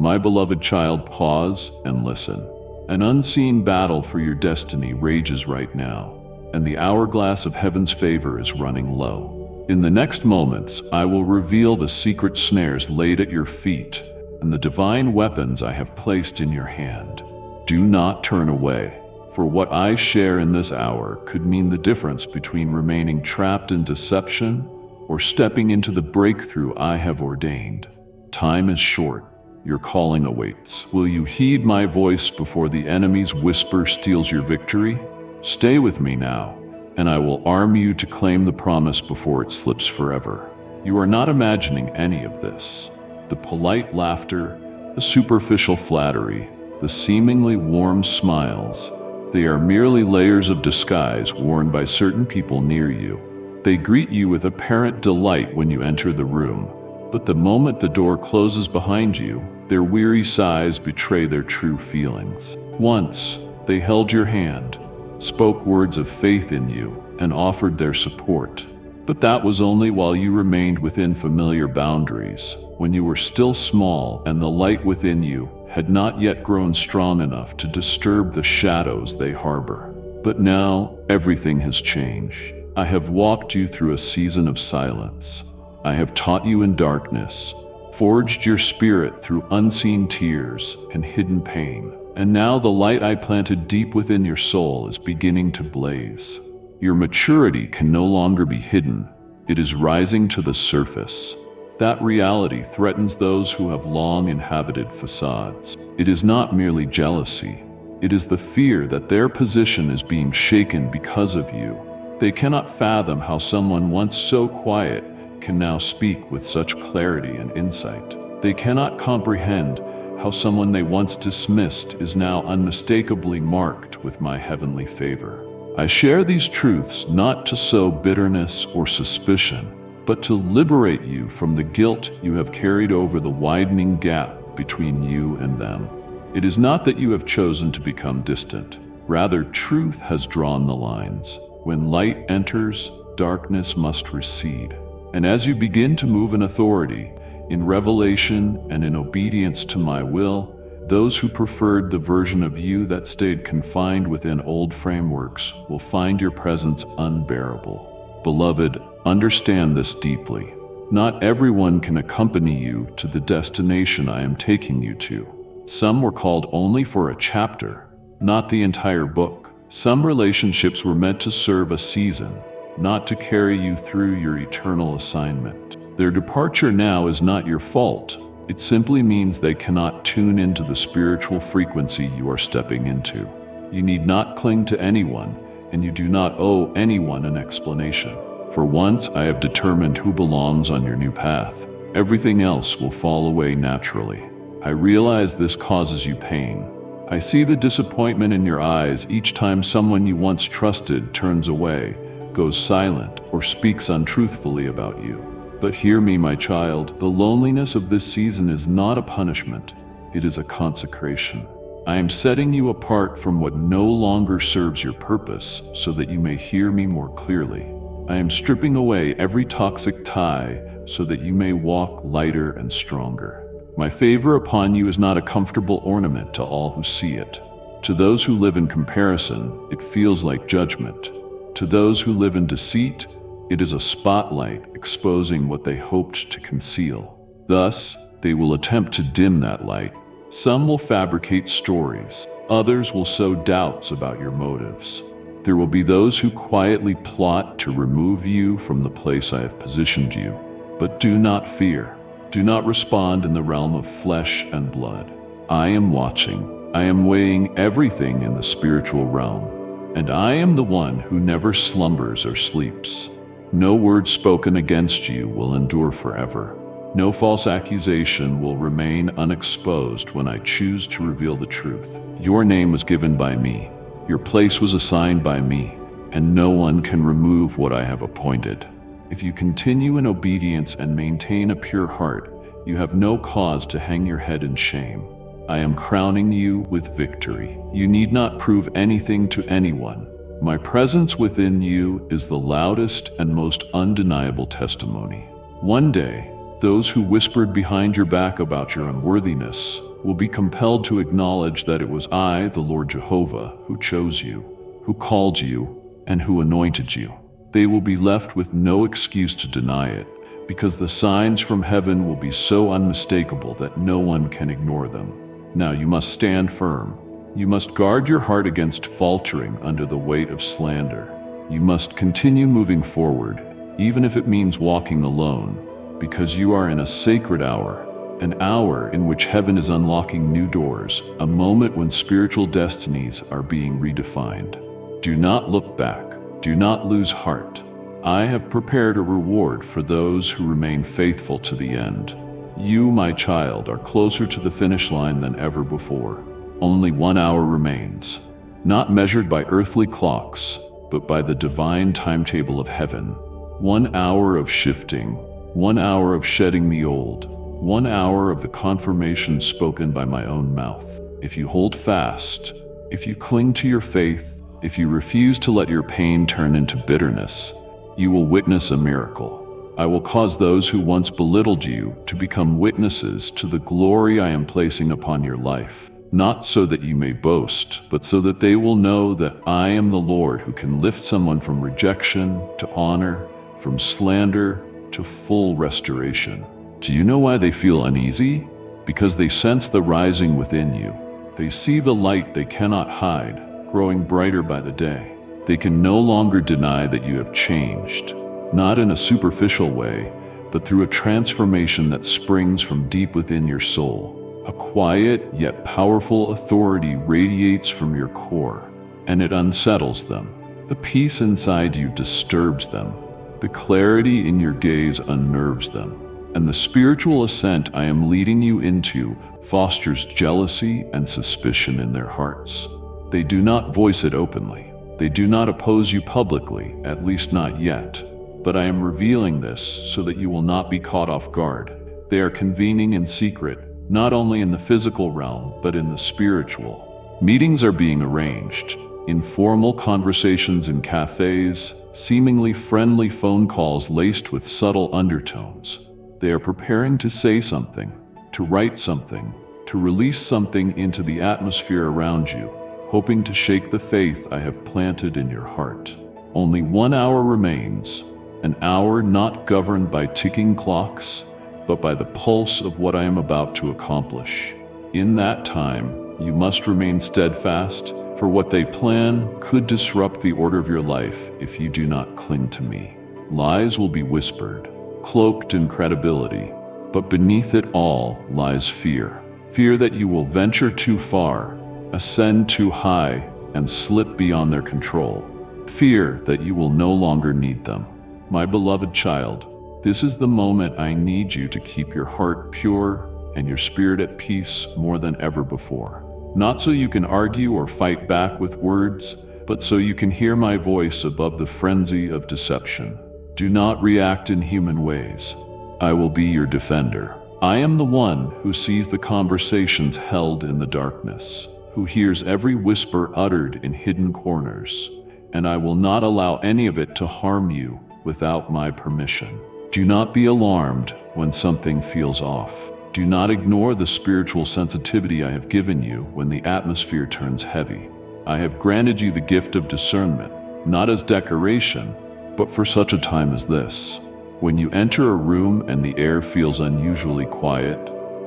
My beloved child, pause and listen. An unseen battle for your destiny rages right now, and the hourglass of heaven's favor is running low. In the next moments, I will reveal the secret snares laid at your feet and the divine weapons I have placed in your hand. Do not turn away, for what I share in this hour could mean the difference between remaining trapped in deception or stepping into the breakthrough I have ordained. Time is short. Your calling awaits. Will you heed my voice before the enemy's whisper steals your victory? Stay with me now, and I will arm you to claim the promise before it slips forever. You are not imagining any of this. The polite laughter, the superficial flattery, the seemingly warm smiles, they are merely layers of disguise worn by certain people near you. They greet you with apparent delight when you enter the room, but the moment the door closes behind you, their weary sighs betray their true feelings. Once, they held your hand, spoke words of faith in you, and offered their support. But that was only while you remained within familiar boundaries, when you were still small and the light within you had not yet grown strong enough to disturb the shadows they harbor. But now, everything has changed. I have walked you through a season of silence. I have taught you in darkness, forged your spirit through unseen tears and hidden pain. And now the light I planted deep within your soul is beginning to blaze. Your maturity can no longer be hidden. It is rising to the surface. That reality threatens those who have long inhabited facades. It is not merely jealousy. It is the fear that their position is being shaken because of you. They cannot fathom how someone once so quiet can now speak with such clarity and insight. They cannot comprehend how someone they once dismissed is now unmistakably marked with my heavenly favor. I share these truths not to sow bitterness or suspicion, but to liberate you from the guilt you have carried over the widening gap between you and them. It is not that you have chosen to become distant. Rather, truth has drawn the lines. When light enters, darkness must recede. And as you begin to move in authority, in revelation and in obedience to my will, those who preferred the version of you that stayed confined within old frameworks will find your presence unbearable. Beloved, understand this deeply. Not everyone can accompany you to the destination I am taking you to. Some were called only for a chapter, not the entire book. Some relationships were meant to serve a season, not to carry you through your eternal assignment. Their departure now is not your fault. It simply means they cannot tune into the spiritual frequency you are stepping into. You need not cling to anyone, and you do not owe anyone an explanation. For once I have determined who belongs on your new path. Everything else will fall away naturally. I realize this causes you pain. I see the disappointment in your eyes each time someone you once trusted turns away, goes silent, or speaks untruthfully about you. But hear me, my child, the loneliness of this season is not a punishment, it is a consecration. I am setting you apart from what no longer serves your purpose so that you may hear me more clearly. I am stripping away every toxic tie so that you may walk lighter and stronger. My favor upon you is not a comfortable ornament to all who see it. To those who live in comparison, it feels like judgment. To those who live in deceit, it is a spotlight exposing what they hoped to conceal. Thus, they will attempt to dim that light. Some will fabricate stories. Others will sow doubts about your motives. There will be those who quietly plot to remove you from the place I have positioned you. But do not fear. Do not respond in the realm of flesh and blood. I am watching. I am weighing everything in the spiritual realm. And I am the one who never slumbers or sleeps. No word spoken against you will endure forever. No false accusation will remain unexposed when I choose to reveal the truth. Your name was given by me. Your place was assigned by me, and no one can remove what I have appointed. If you continue in obedience and maintain a pure heart, you have no cause to hang your head in shame. I am crowning you with victory. You need not prove anything to anyone. My presence within you is the loudest and most undeniable testimony. One day, those who whispered behind your back about your unworthiness will be compelled to acknowledge that it was I, the Lord Jehovah, who chose you, who called you, and who anointed you. They will be left with no excuse to deny it, because the signs from heaven will be so unmistakable that no one can ignore them. Now you must stand firm. You must guard your heart against faltering under the weight of slander. You must continue moving forward, even if it means walking alone, because you are in a sacred hour, an hour in which heaven is unlocking new doors, a moment when spiritual destinies are being redefined. Do not look back. Do not lose heart. I have prepared a reward for those who remain faithful to the end. You, my child, are closer to the finish line than ever before. Only 1 hour remains, not measured by earthly clocks, but by the divine timetable of heaven. 1 hour of shifting, 1 hour of shedding the old, 1 hour of the confirmation spoken by my own mouth. If you hold fast, if you cling to your faith, if you refuse to let your pain turn into bitterness, you will witness a miracle. I will cause those who once belittled you to become witnesses to the glory I am placing upon your life, not so that you may boast, but so that they will know that I am the Lord who can lift someone from rejection to honor, from slander to full restoration. Do you know why they feel uneasy? Because they sense the rising within you. They see the light they cannot hide, growing brighter by the day. They can no longer deny that you have changed, not in a superficial way, but through a transformation that springs from deep within your soul. A quiet yet powerful authority radiates from your core, and it unsettles them. The peace inside you disturbs them. The clarity in your gaze unnerves them. And the spiritual ascent I am leading you into fosters jealousy and suspicion in their hearts. They do not voice it openly. They do not oppose you publicly, at least not yet. But I am revealing this so that you will not be caught off guard. They are convening in secret, not only in the physical realm, but in the spiritual. Meetings are being arranged, informal conversations in cafes, seemingly friendly phone calls laced with subtle undertones. They are preparing to say something, to write something, to release something into the atmosphere around you, hoping to shake the faith I have planted in your heart. Only 1 hour remains, an hour not governed by ticking clocks, but by the pulse of what I am about to accomplish. In that time, you must remain steadfast, for what they plan could disrupt the order of your life if you do not cling to me. Lies will be whispered, cloaked in credibility, but beneath it all lies fear. Fear that you will venture too far, ascend too high, and slip beyond their control. Fear that you will no longer need them. My beloved child, this is the moment I need you to keep your heart pure and your spirit at peace more than ever before. Not so you can argue or fight back with words, but so you can hear my voice above the frenzy of deception. Do not react in human ways. I will be your defender. I am the one who sees the conversations held in the darkness, who hears every whisper uttered in hidden corners, and I will not allow any of it to harm you without my permission. Do not be alarmed when something feels off. Do not ignore the spiritual sensitivity I have given you when the atmosphere turns heavy. I have granted you the gift of discernment, not as decoration, but for such a time as this. When you enter a room and the air feels unusually quiet,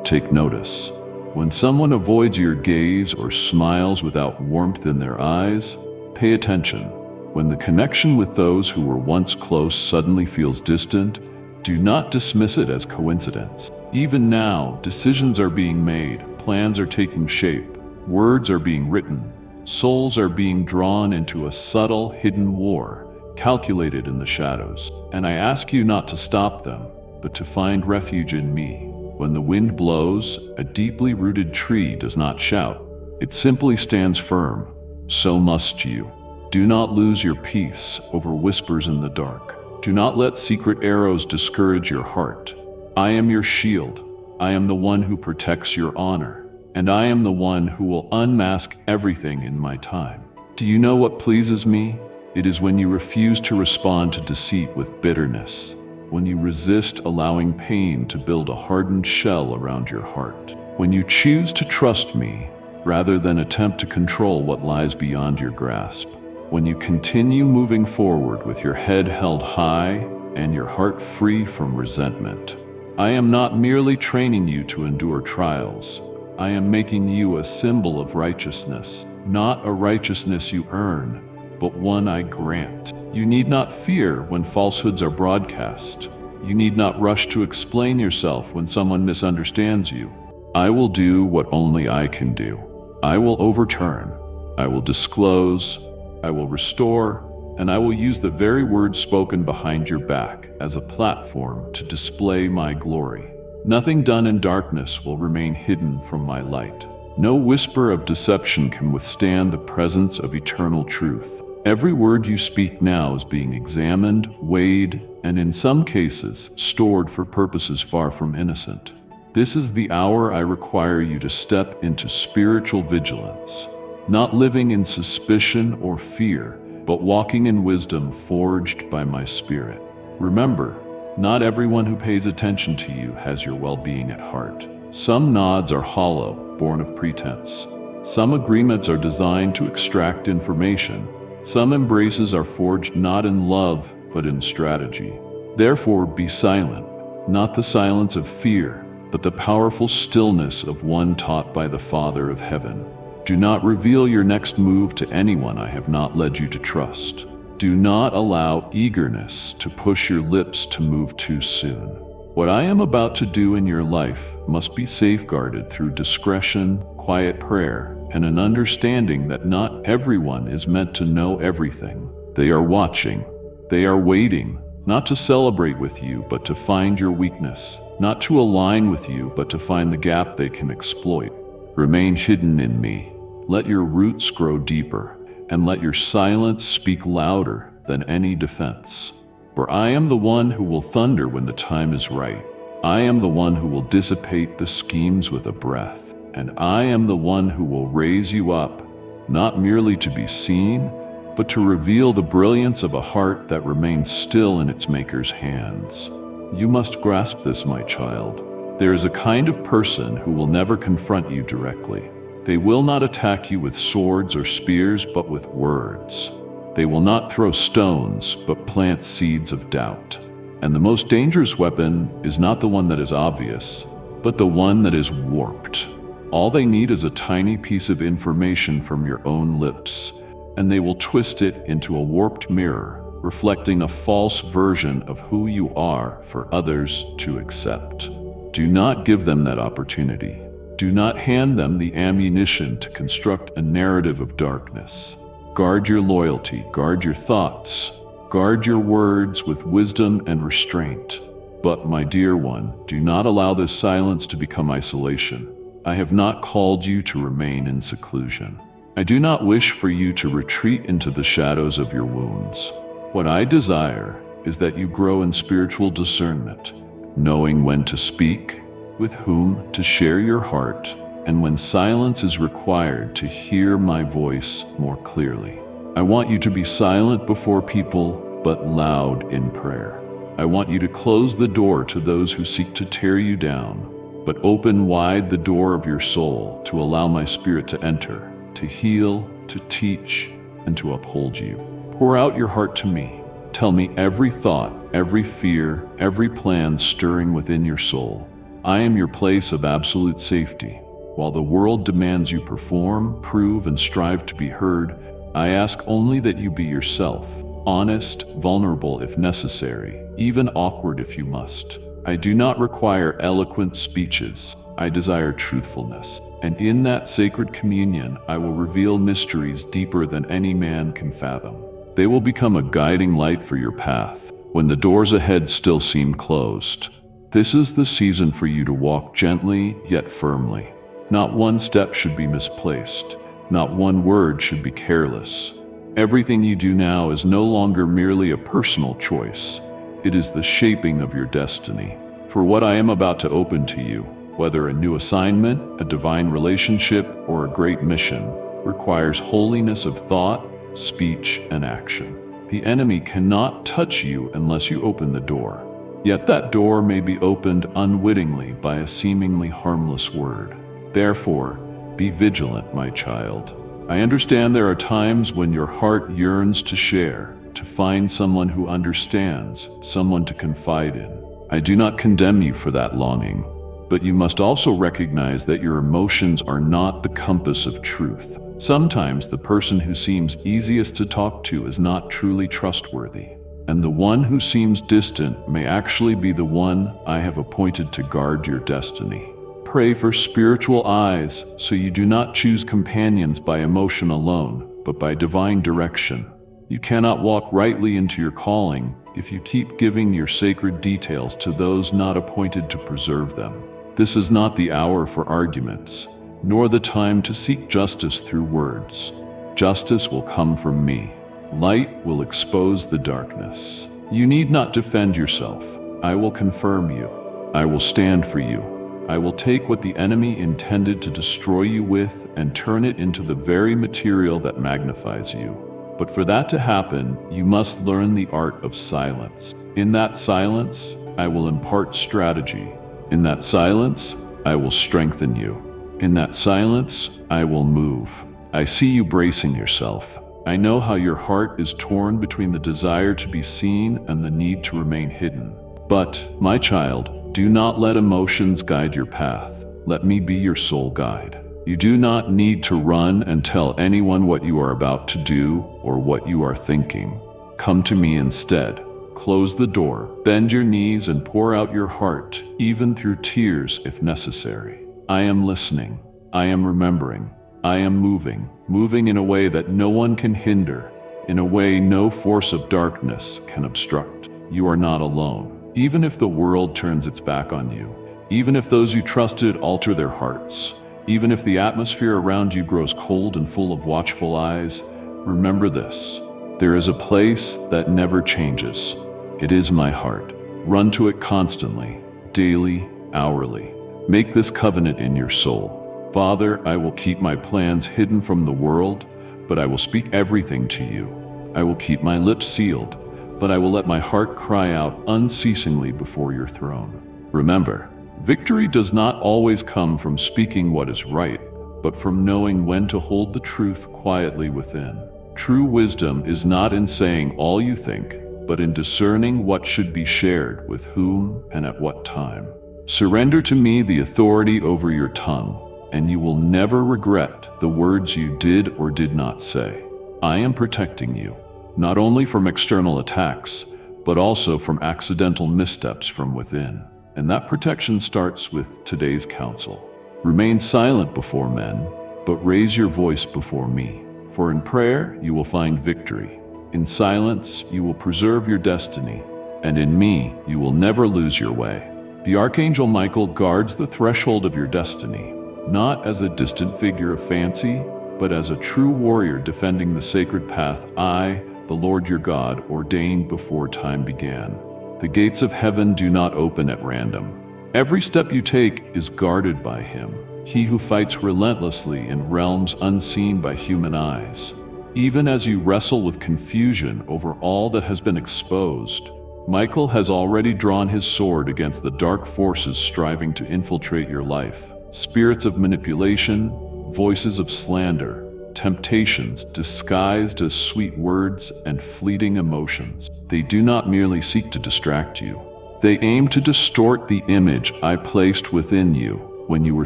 take notice. When someone avoids your gaze or smiles without warmth in their eyes, pay attention. When the connection with those who were once close suddenly feels distant, do not dismiss it as coincidence. Even now, decisions are being made, plans are taking shape, words are being written, souls are being drawn into a subtle, hidden war, calculated in the shadows. And I ask you not to stop them, but to find refuge in me. When the wind blows, a deeply rooted tree does not shout. It simply stands firm. So must you. Do not lose your peace over whispers in the dark. Do not let secret arrows discourage your heart. I am your shield. I am the one who protects your honor. And I am the one who will unmask everything in my time. Do you know what pleases me? It is when you refuse to respond to deceit with bitterness, when you resist allowing pain to build a hardened shell around your heart. when you choose to trust me rather than attempt to control what lies beyond your grasp, when you continue moving forward with your head held high and your heart free from resentment. I am not merely training you to endure trials. I am making you a symbol of righteousness, not a righteousness you earn, but one I grant. You need not fear when falsehoods are broadcast. You need not rush to explain yourself when someone misunderstands you. I will do what only I can do. I will overturn. I will disclose. I will restore. And I will use the very words spoken behind your back as a platform to display my glory. Nothing done in darkness will remain hidden from my light. No whisper of deception can withstand the presence of eternal truth. Every word you speak now is being examined, weighed, and in some cases, stored for purposes far from innocent. This is the hour I require you to step into spiritual vigilance, not living in suspicion or fear, but walking in wisdom forged by my Spirit. Remember, not everyone who pays attention to you has your well-being at heart. Some nods are hollow, born of pretense. Some agreements are designed to extract information. Some embraces are forged not in love, but in strategy. Therefore, be silent, not the silence of fear, but the powerful stillness of one taught by the Father of Heaven. Do not reveal your next move to anyone I have not led you to trust. Do not allow eagerness to push your lips to move too soon. What I am about to do in your life must be safeguarded through discretion, quiet prayer, and an understanding that not everyone is meant to know everything. They are watching. They are waiting, not to celebrate with you, but to find your weakness, not to align with you, but to find the gap they can exploit. Remain hidden in me. Let your roots grow deeper, and let your silence speak louder than any defense. For I am the one who will thunder when the time is right. I am the one who will dissipate the schemes with a breath. And I am the one who will raise you up, not merely to be seen, but to reveal the brilliance of a heart that remains still in its maker's hands. You must grasp this, my child. There is a kind of person who will never confront you directly. They will not attack you with swords or spears, but with words. They will not throw stones, but plant seeds of doubt. And the most dangerous weapon is not the one that is obvious, but the one that is warped. All they need is a tiny piece of information from your own lips, and they will twist it into a warped mirror, reflecting a false version of who you are for others to accept. Do not give them that opportunity. Do not hand them the ammunition to construct a narrative of darkness. Guard your loyalty, guard your thoughts, guard your words with wisdom and restraint. But, my dear one, do not allow this silence to become isolation. I have not called you to remain in seclusion. I do not wish for you to retreat into the shadows of your wounds. What I desire is that you grow in spiritual discernment, knowing when to speak, with whom to share your heart, and when silence is required to hear my voice more clearly. I want you to be silent before people, but loud in prayer. I want you to close the door to those who seek to tear you down, but open wide the door of your soul to allow my Spirit to enter, to heal, to teach, and to uphold you. Pour out your heart to me. Tell me every thought, every fear, every plan stirring within your soul. I am your place of absolute safety. While the world demands you perform, prove, and strive to be heard, I ask only that you be yourself, honest, vulnerable if necessary, even awkward if you must. I do not require eloquent speeches. I desire truthfulness. And in that sacred communion, I will reveal mysteries deeper than any man can fathom. They will become a guiding light for your path when the doors ahead still seem closed. This is the season for you to walk gently yet firmly. Not one step should be misplaced. Not one word should be careless. Everything you do now is no longer merely a personal choice. It is the shaping of your destiny. For what I am about to open to you, whether a new assignment, a divine relationship, or a great mission, requires holiness of thought, speech, and action. The enemy cannot touch you unless you open the door. Yet that door may be opened unwittingly by a seemingly harmless word. Therefore, be vigilant, my child. I understand there are times when your heart yearns to share, to find someone who understands, someone to confide in. I do not condemn you for that longing, but you must also recognize that your emotions are not the compass of truth. Sometimes the person who seems easiest to talk to is not truly trustworthy, and the one who seems distant may actually be the one I have appointed to guard your destiny. Pray for spiritual eyes so you do not choose companions by emotion alone, but by divine direction. You cannot walk rightly into your calling if you keep giving your sacred details to those not appointed to preserve them. This is not the hour for arguments, nor the time to seek justice through words. Justice will come from me. Light will expose the darkness. You need not defend yourself. I will confirm you. I will stand for you. I will take what the enemy intended to destroy you with and turn it into the very material that magnifies you. But for that to happen, you must learn the art of silence. In that silence, I will impart strategy. In that silence, I will strengthen you. In that silence, I will move. I see you bracing yourself. I know how your heart is torn between the desire to be seen and the need to remain hidden. But, my child, do not let emotions guide your path. Let me be your sole guide. You do not need to run and tell anyone what you are about to do or what you are thinking. Come to me instead. Close the door, bend your knees and pour out your heart, even through tears if necessary. I am listening. I am remembering. I am moving in a way that no one can hinder, in a way no force of darkness can obstruct. You are not alone. Even if the world turns its back on you, even if those you trusted alter their hearts, even if the atmosphere around you grows cold and full of watchful eyes, remember this: there is a place that never changes. It is my heart. Run to it constantly, daily, hourly. Make this covenant in your soul. Father, I will keep my plans hidden from the world, but I will speak everything to you. I will keep my lips sealed, but I will let my heart cry out unceasingly before your throne. Remember, victory does not always come from speaking what is right, but from knowing when to hold the truth quietly within. True wisdom is not in saying all you think, but in discerning what should be shared with whom and at what time. Surrender to me the authority over your tongue, and you will never regret the words you did or did not say. I am protecting you, not only from external attacks, but also from accidental missteps from within. And that protection starts with today's counsel. Remain silent before men, but raise your voice before me. For in prayer you will find victory. In silence you will preserve your destiny, and in me you will never lose your way. The Archangel Michael guards the threshold of your destiny, not as a distant figure of fancy, but as a true warrior defending the sacred path I, the Lord your God, ordained before time began. The gates of heaven do not open at random. Every step you take is guarded by him, he who fights relentlessly in realms unseen by human eyes. Even as you wrestle with confusion over all that has been exposed, Michael has already drawn his sword against the dark forces striving to infiltrate your life. Spirits of manipulation, voices of slander, temptations disguised as sweet words and fleeting emotions. They do not merely seek to distract you. They aim to distort the image I placed within you when you were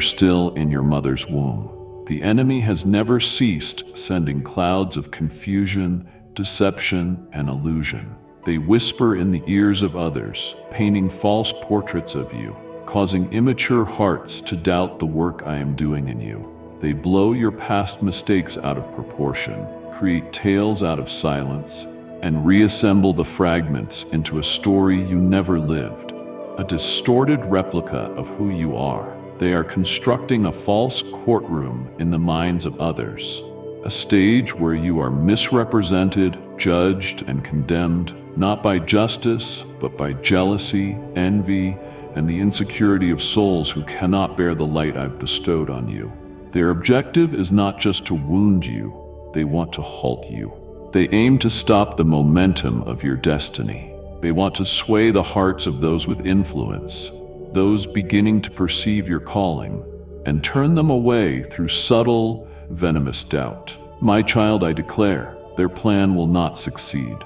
still in your mother's womb. The enemy has never ceased sending clouds of confusion, deception, and illusion. They whisper in the ears of others, painting false portraits of you, causing immature hearts to doubt the work I am doing in you. They blow your past mistakes out of proportion, create tales out of silence, and reassemble the fragments into a story you never lived, a distorted replica of who you are. They are constructing a false courtroom in the minds of others, a stage where you are misrepresented, judged, and condemned, not by justice, but by jealousy, envy, and the insecurity of souls who cannot bear the light I've bestowed on you. Their objective is not just to wound you, they want to halt you. They aim to stop the momentum of your destiny. They want to sway the hearts of those with influence, those beginning to perceive your calling. and turn them away through subtle, venomous doubt. My child, I declare, their plan will not succeed.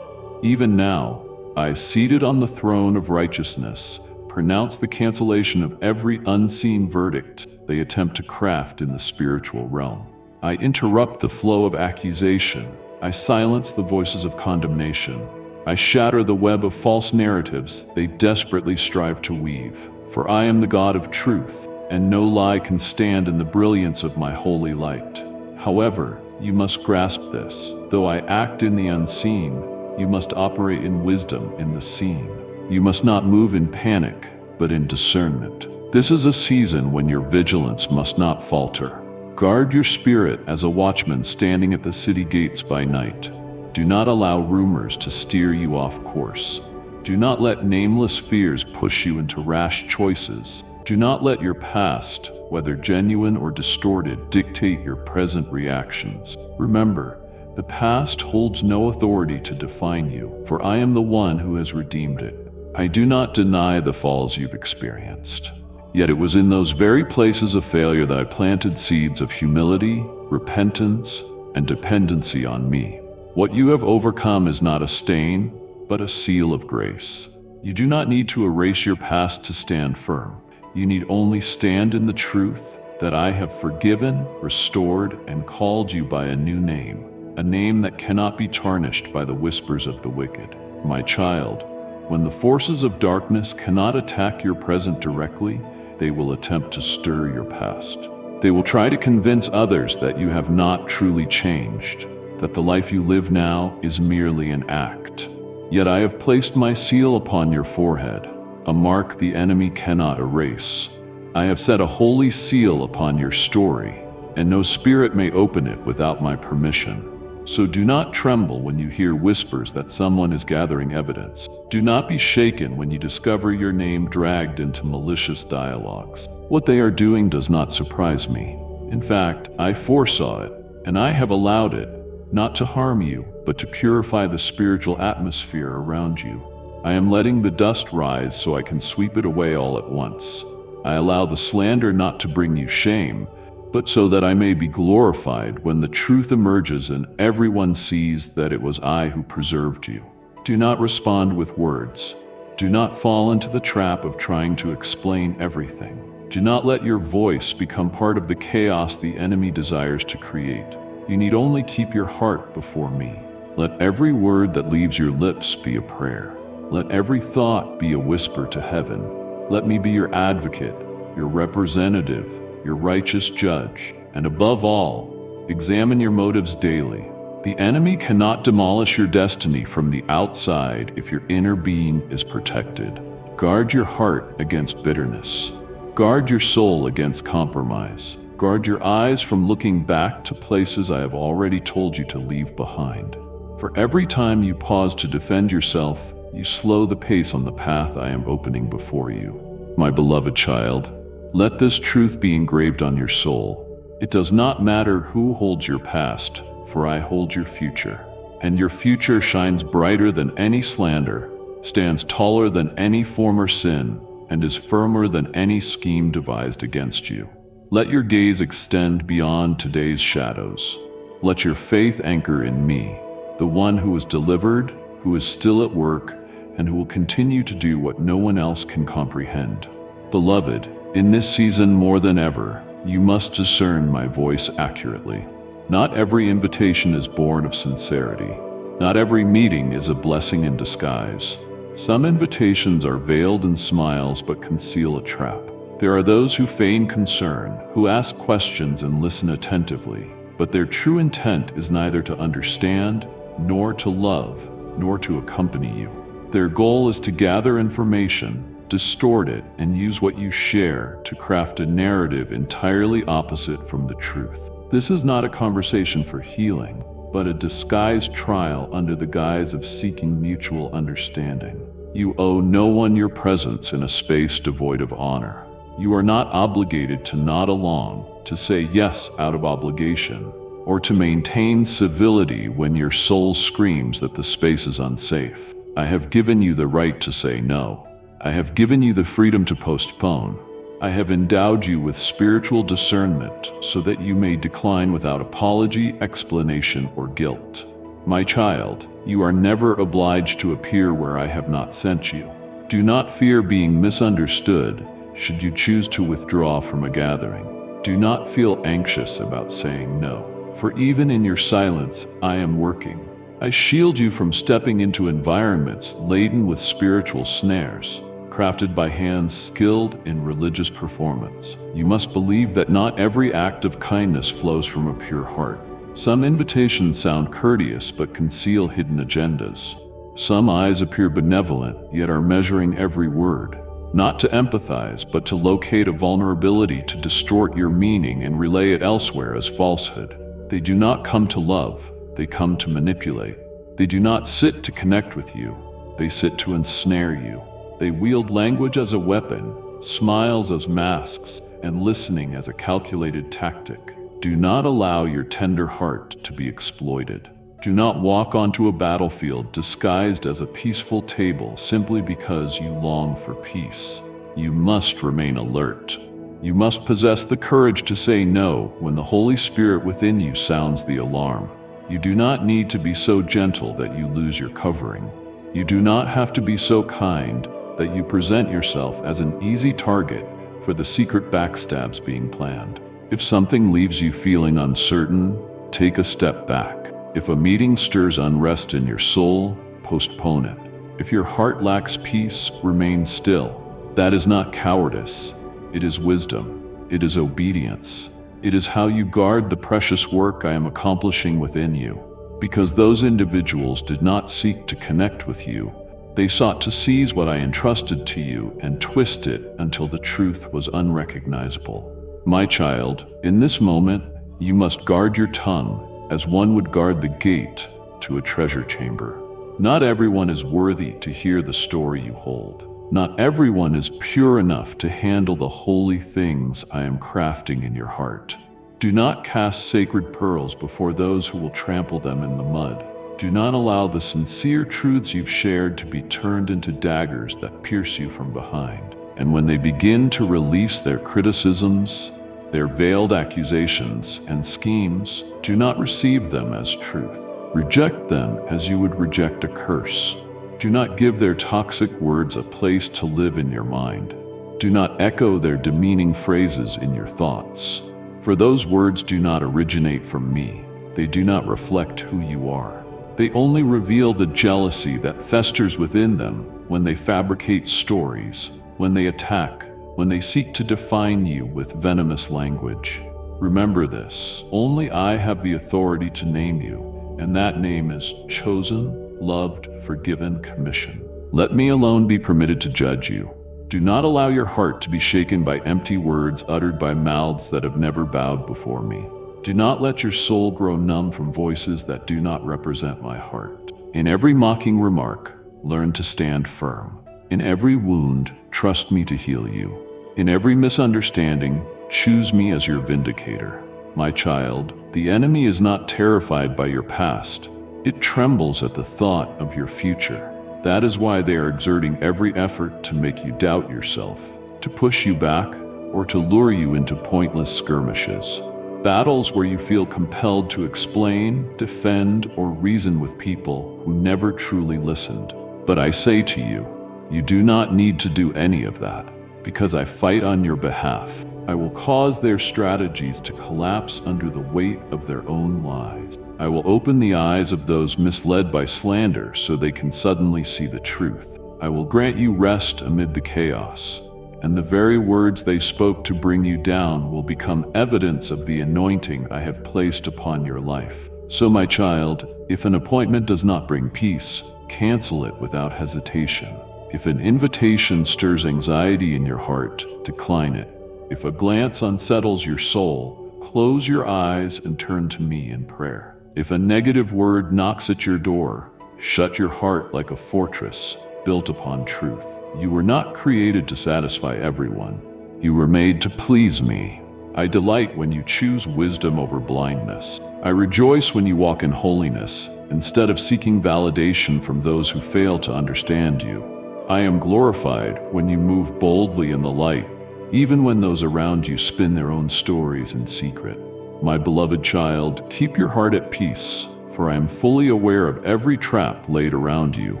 Even now, I, seated on the throne of righteousness, pronounce the cancellation of every unseen verdict they attempt to craft in the spiritual realm. I interrupt the flow of accusation. I silence the voices of condemnation. I shatter the web of false narratives they desperately strive to weave. For I am the God of truth, and no lie can stand in the brilliance of my holy light. However, you must grasp this. Though I act in the unseen, you must operate in wisdom in the seen. You must not move in panic, but in discernment. This is a season when your vigilance must not falter. Guard your spirit as a watchman standing at the city gates by night. Do not allow rumors to steer you off course. Do not let nameless fears push you into rash choices. Do not let your past, whether genuine or distorted, dictate your present reactions. Remember, the past holds no authority to define you, for I am the one who has redeemed it. I do not deny the falls you've experienced. Yet it was in those very places of failure that I planted seeds of humility, repentance, and dependency on me. What you have overcome is not a stain, but a seal of grace. You do not need to erase your past to stand firm. You need only stand in the truth that I have forgiven, restored, and called you by a new name, a name that cannot be tarnished by the whispers of the wicked. My child, when the forces of darkness cannot attack your present directly, they will attempt to stir your past. They will try to convince others that you have not truly changed, that the life you live now is merely an act. Yet I have placed my seal upon your forehead, a mark the enemy cannot erase. I have set a holy seal upon your story, and no spirit may open it without my permission. So do not tremble when you hear whispers that someone is gathering evidence. Do not be shaken when you discover your name dragged into malicious dialogues. What they are doing does not surprise me. In fact, I foresaw it, and I have allowed it, not to harm you, but to purify the spiritual atmosphere around you. I am letting the dust rise so I can sweep it away all at once. I allow the slander not to bring you shame, but so that I may be glorified when the truth emerges and everyone sees that it was I who preserved you. Do not respond with words. Do not fall into the trap of trying to explain everything. Do not let your voice become part of the chaos the enemy desires to create. You need only keep your heart before me. Let every word that leaves your lips be a prayer. Let every thought be a whisper to heaven. Let me be your advocate, your representative, your righteous judge, and above all, examine your motives daily. The enemy cannot demolish your destiny from the outside if your inner being is protected. Guard your heart against bitterness. Guard your soul against compromise. Guard your eyes from looking back to places I have already told you to leave behind. For every time you pause to defend yourself, you slow the pace on the path I am opening before you. My beloved child, let this truth be engraved on your soul. It does not matter who holds your past, for I hold your future. And your future shines brighter than any slander, stands taller than any former sin, and is firmer than any scheme devised against you. Let your gaze extend beyond today's shadows. Let your faith anchor in me, the one who is delivered, who is still at work, and who will continue to do what no one else can comprehend. Beloved, in this season more than ever, you must discern my voice accurately. Not every invitation is born of sincerity. Not every meeting is a blessing in disguise. Some invitations are veiled in smiles but conceal a trap. There are those who feign concern, who ask questions and listen attentively, but their true intent is neither to understand, nor to love, nor to accompany you. Their goal is to gather information, distort it, and use what you share to craft a narrative entirely opposite from the truth. This is not a conversation for healing, but a disguised trial under the guise of seeking mutual understanding. You owe no one your presence in a space devoid of honor. You are not obligated to nod along, to say yes out of obligation, or to maintain civility when your soul screams that the space is unsafe. I have given you the right to say no. I have given you the freedom to postpone. I have endowed you with spiritual discernment so that you may decline without apology, explanation, or guilt. My child, you are never obliged to appear where I have not sent you. Do not fear being misunderstood should you choose to withdraw from a gathering. Do not feel anxious about saying no, for even in your silence, I am working. I shield you from stepping into environments laden with spiritual snares, crafted by hands skilled in religious performance. You must believe that not every act of kindness flows from a pure heart. Some invitations sound courteous but conceal hidden agendas. Some eyes appear benevolent yet are measuring every word, not to empathize but to locate a vulnerability to distort your meaning and relay it elsewhere as falsehood. They do not come to love, they come to manipulate. They do not sit to connect with you, they sit to ensnare you. They wield language as a weapon, smiles as masks, and listening as a calculated tactic. Do not allow your tender heart to be exploited. Do not walk onto a battlefield disguised as a peaceful table simply because you long for peace. You must remain alert. You must possess the courage to say no when the Holy Spirit within you sounds the alarm. You do not need to be so gentle that you lose your covering. You do not have to be so kind that you present yourself as an easy target for the secret backstabs being planned. If something leaves you feeling uncertain, take a step back. If a meeting stirs unrest in your soul, postpone it. If your heart lacks peace, remain still. That is not cowardice. It is wisdom. It is obedience. It is how you guard the precious work I am accomplishing within you. Because those individuals did not seek to connect with you, they sought to seize what I entrusted to you and twist it until the truth was unrecognizable. My child, in this moment, you must guard your tongue as one would guard the gate to a treasure chamber. Not everyone is worthy to hear the story you hold. Not everyone is pure enough to handle the holy things I am crafting in your heart. Do not cast sacred pearls before those who will trample them in the mud. Do not allow the sincere truths you've shared to be turned into daggers that pierce you from behind. And when they begin to release their criticisms, their veiled accusations and schemes, do not receive them as truth. Reject them as you would reject a curse. Do not give their toxic words a place to live in your mind. Do not echo their demeaning phrases in your thoughts. For those words do not originate from me. They do not reflect who you are. They only reveal the jealousy that festers within them when they fabricate stories, when they attack, when they seek to define you with venomous language. Remember this, only I have the authority to name you, and that name is chosen, loved, forgiven, commissioned. Let me alone be permitted to judge you. Do not allow your heart to be shaken by empty words uttered by mouths that have never bowed before me. Do not let your soul grow numb from voices that do not represent my heart. In every mocking remark, learn to stand firm. In every wound, trust me to heal you. In every misunderstanding, choose me as your vindicator. My child, the enemy is not terrified by your past. It trembles at the thought of your future. That is why they are exerting every effort to make you doubt yourself, to push you back, or to lure you into pointless skirmishes. Battles where you feel compelled to explain, defend, or reason with people who never truly listened. But I say to you, you do not need to do any of that, because I fight on your behalf. I will cause their strategies to collapse under the weight of their own lies. I will open the eyes of those misled by slander so they can suddenly see the truth. I will grant you rest amid the chaos, and the very words they spoke to bring you down will become evidence of the anointing I have placed upon your life. So, my child, if an appointment does not bring peace, cancel it without hesitation. If an invitation stirs anxiety in your heart, decline it. If a glance unsettles your soul, close your eyes and turn to me in prayer. If a negative word knocks at your door, shut your heart like a fortress built upon truth. You were not created to satisfy everyone. You were made to please me. I delight when you choose wisdom over blindness. I rejoice when you walk in holiness, instead of seeking validation from those who fail to understand you. I am glorified when you move boldly in the light, even when those around you spin their own stories in secret. My beloved child, keep your heart at peace, for I am fully aware of every trap laid around you,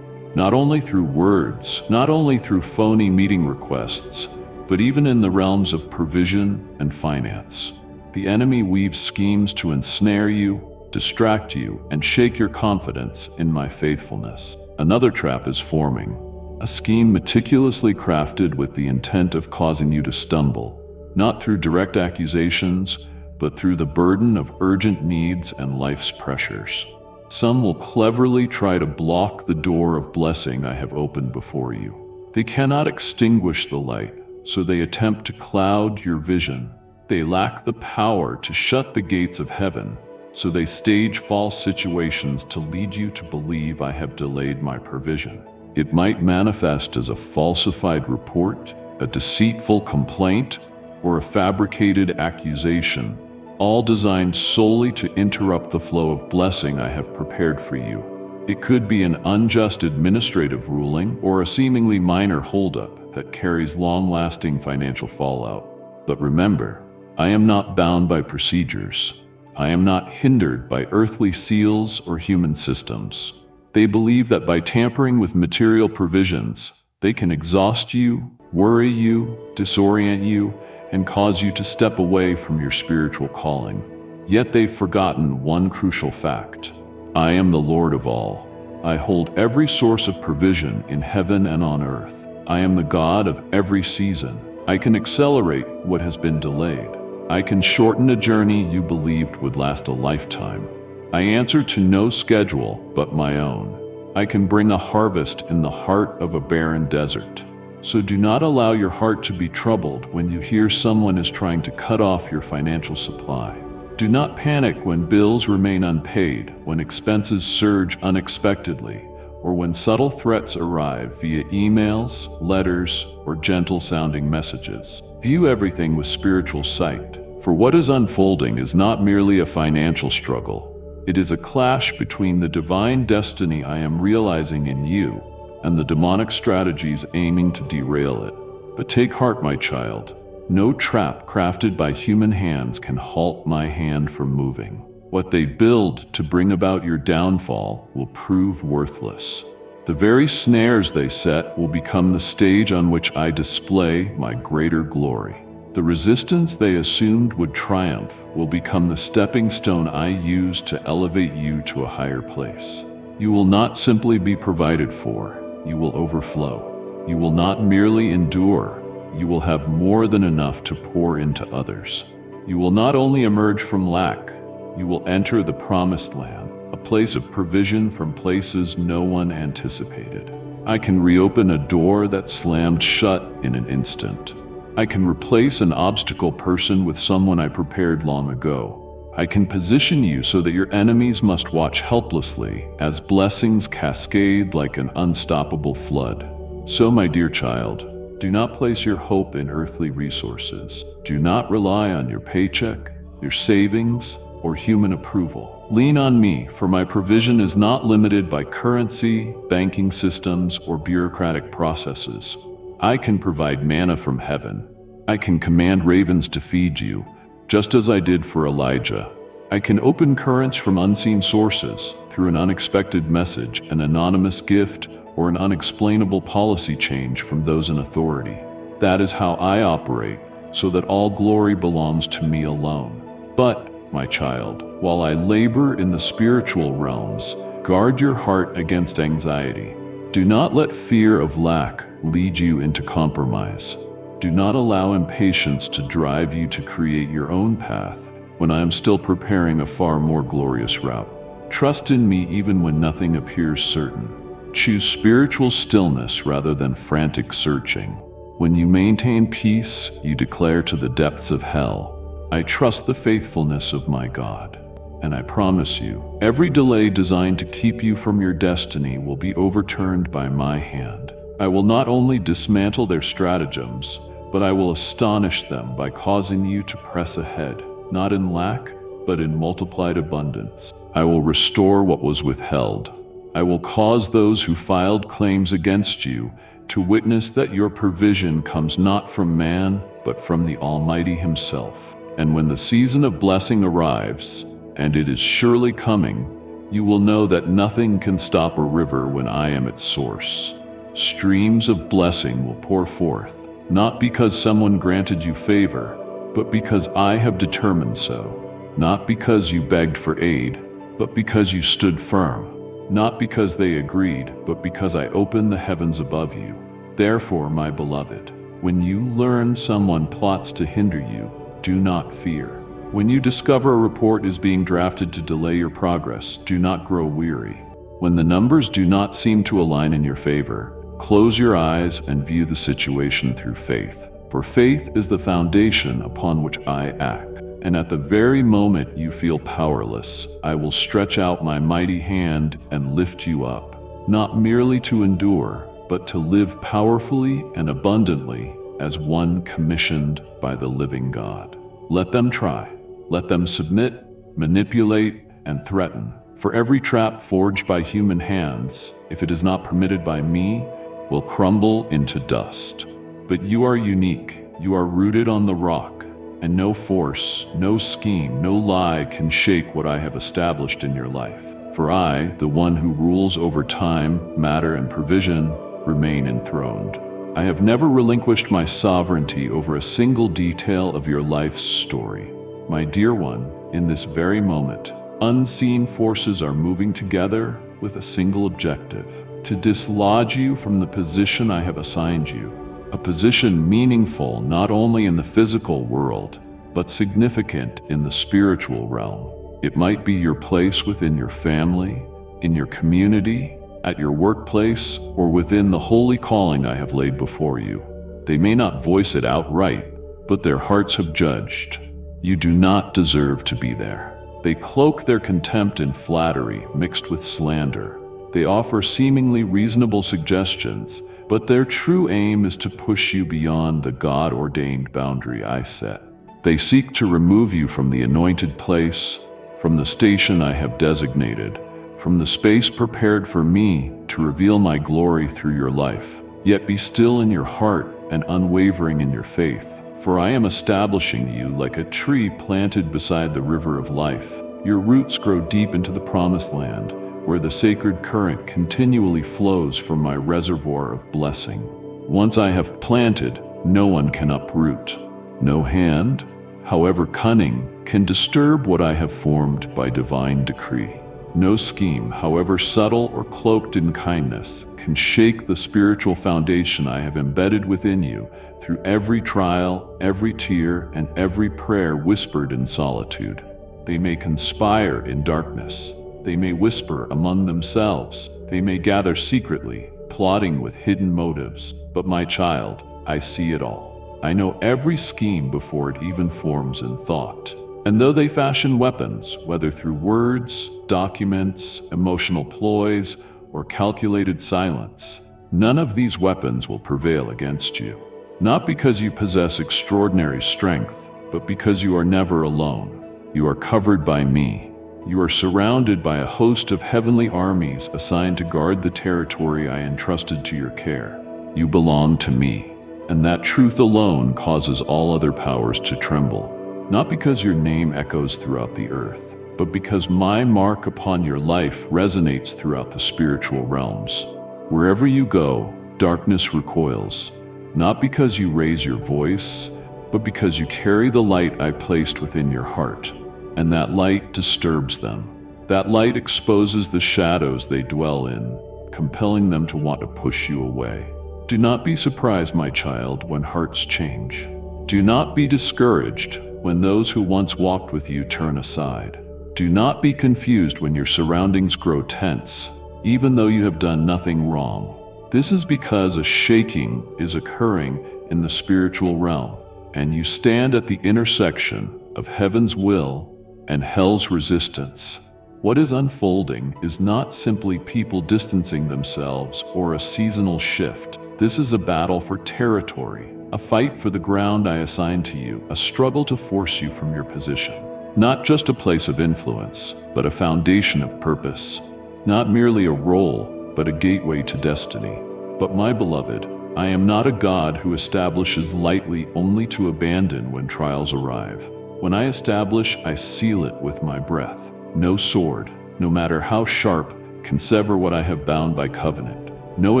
not only through words, not only through phony meeting requests, but even in the realms of provision and finance. The enemy weaves schemes to ensnare you, distract you, and shake your confidence in my faithfulness. Another trap is forming, a scheme meticulously crafted with the intent of causing you to stumble, not through direct accusations, but through the burden of urgent needs and life's pressures. Some will cleverly try to block the door of blessing I have opened before you. They cannot extinguish the light, so they attempt to cloud your vision. They lack the power to shut the gates of heaven, so they stage false situations to lead you to believe I have delayed my provision. It might manifest as a falsified report, a deceitful complaint, or a fabricated accusation, all designed solely to interrupt the flow of blessing I have prepared for you. It could be an unjust administrative ruling or a seemingly minor holdup that carries long-lasting financial fallout. But remember, I am not bound by procedures. I am not hindered by earthly seals or human systems. They believe that by tampering with material provisions, they can exhaust you, worry you, disorient you, and cause you to step away from your spiritual calling. Yet they've forgotten one crucial fact. I am the Lord of all. I hold every source of provision in heaven and on earth. I am the God of every season. I can accelerate what has been delayed. I can shorten a journey you believed would last a lifetime. I answer to no schedule but my own. I can bring a harvest in the heart of a barren desert. So do not allow your heart to be troubled when you hear someone is trying to cut off your financial supply. Do not panic when bills remain unpaid, when expenses surge unexpectedly, or when subtle threats arrive via emails, letters, or gentle-sounding messages. View everything with spiritual sight, for what is unfolding is not merely a financial struggle. It is a clash between the divine destiny I am realizing in you and the demonic strategies aiming to derail it. But take heart, my child. No trap crafted by human hands can halt my hand from moving. What they build to bring about your downfall will prove worthless. The very snares they set will become the stage on which I display my greater glory. The resistance they assumed would triumph will become the stepping stone I use to elevate you to a higher place. You will not simply be provided for. You will overflow. You will not merely endure, you will have more than enough to pour into others. You will not only emerge from lack, you will enter the promised land, a place of provision from places no one anticipated. I can reopen a door that slammed shut in an instant. I can replace an obstacle person with someone I prepared long ago. I can position you so that your enemies must watch helplessly as blessings cascade like an unstoppable flood. So, my dear child, do not place your hope in earthly resources. Do not rely on your paycheck, your savings, or human approval. Lean on me, for my provision is not limited by currency, banking systems, or bureaucratic processes. I can provide manna from heaven. I can command ravens to feed you, just as I did for Elijah. I can open currents from unseen sources through an unexpected message, an anonymous gift, or an unexplainable policy change from those in authority. That is how I operate, so that all glory belongs to me alone. But, my child, while I labor in the spiritual realms, guard your heart against anxiety. Do not let fear of lack lead you into compromise. Do not allow impatience to drive you to create your own path when I am still preparing a far more glorious route. Trust in me even when nothing appears certain. Choose spiritual stillness rather than frantic searching. When you maintain peace, you declare to the depths of hell, I trust the faithfulness of my God. And I promise you, every delay designed to keep you from your destiny will be overturned by my hand. I will not only dismantle their stratagems, but I will astonish them by causing you to press ahead, not in lack, but in multiplied abundance. I will restore what was withheld. I will cause those who filed claims against you to witness that your provision comes not from man, but from the Almighty Himself. And when the season of blessing arrives, and it is surely coming, you will know that nothing can stop a river when I am its source. Streams of blessing will pour forth, not because someone granted you favor, but because I have determined so. Not because you begged for aid, but because you stood firm. Not because they agreed, but because I opened the heavens above you. Therefore, my beloved, when you learn someone plots to hinder you, do not fear. When you discover a report is being drafted to delay your progress, do not grow weary. When the numbers do not seem to align in your favor, close your eyes and view the situation through faith. For faith is the foundation upon which I act. And at the very moment you feel powerless, I will stretch out my mighty hand and lift you up, not merely to endure, but to live powerfully and abundantly as one commissioned by the living God. Let them try. Let them submit, manipulate, and threaten. For every trap forged by human hands, if it is not permitted by me, will crumble into dust. But you are unique. You are rooted on the rock, and no force, no scheme, no lie can shake what I have established in your life. For I, the one who rules over time, matter, and provision, remain enthroned. I have never relinquished my sovereignty over a single detail of your life's story. My dear one, in this very moment, unseen forces are moving together with a single objective: to dislodge you from the position I have assigned you. A position meaningful not only in the physical world, but significant in the spiritual realm. It might be your place within your family, in your community, at your workplace, or within the holy calling I have laid before you. They may not voice it outright, but their hearts have judged. You do not deserve to be there. They cloak their contempt in flattery mixed with slander. They offer seemingly reasonable suggestions, but their true aim is to push you beyond the God-ordained boundary I set. They seek to remove you from the anointed place, from the station I have designated, from the space prepared for me to reveal my glory through your life. Yet be still in your heart and unwavering in your faith, for I am establishing you like a tree planted beside the river of life. Your roots grow deep into the promised land, where the sacred current continually flows from my reservoir of blessing. Once I have planted, no one can uproot. No hand, however cunning, can disturb what I have formed by divine decree. No scheme, however subtle or cloaked in kindness, can shake the spiritual foundation I have embedded within you through every trial, every tear, and every prayer whispered in solitude. They may conspire in darkness. They may whisper among themselves. They may gather secretly, plotting with hidden motives. But my child, I see it all. I know every scheme before it even forms in thought. And though they fashion weapons, whether through words, documents, emotional ploys, or calculated silence, none of these weapons will prevail against you. Not because you possess extraordinary strength, but because you are never alone. You are covered by me. You are surrounded by a host of heavenly armies assigned to guard the territory I entrusted to your care. You belong to me, and that truth alone causes all other powers to tremble, not because your name echoes throughout the earth, but because my mark upon your life resonates throughout the spiritual realms. Wherever you go, darkness recoils, not because you raise your voice, but because you carry the light I placed within your heart. And that light disturbs them. That light exposes the shadows they dwell in, compelling them to want to push you away. Do not be surprised, my child, when hearts change. Do not be discouraged when those who once walked with you turn aside. Do not be confused when your surroundings grow tense, even though you have done nothing wrong. This is because a shaking is occurring in the spiritual realm, and you stand at the intersection of heaven's will and hell's resistance. What is unfolding is not simply people distancing themselves or a seasonal shift. This is a battle for territory, a fight for the ground I assigned to you, a struggle to force you from your position. Not just a place of influence, but a foundation of purpose. Not merely a role, but a gateway to destiny. But my beloved, I am not a God who establishes lightly only to abandon when trials arrive. When I establish, I seal it with my breath. No sword, no matter how sharp, can sever what I have bound by covenant. No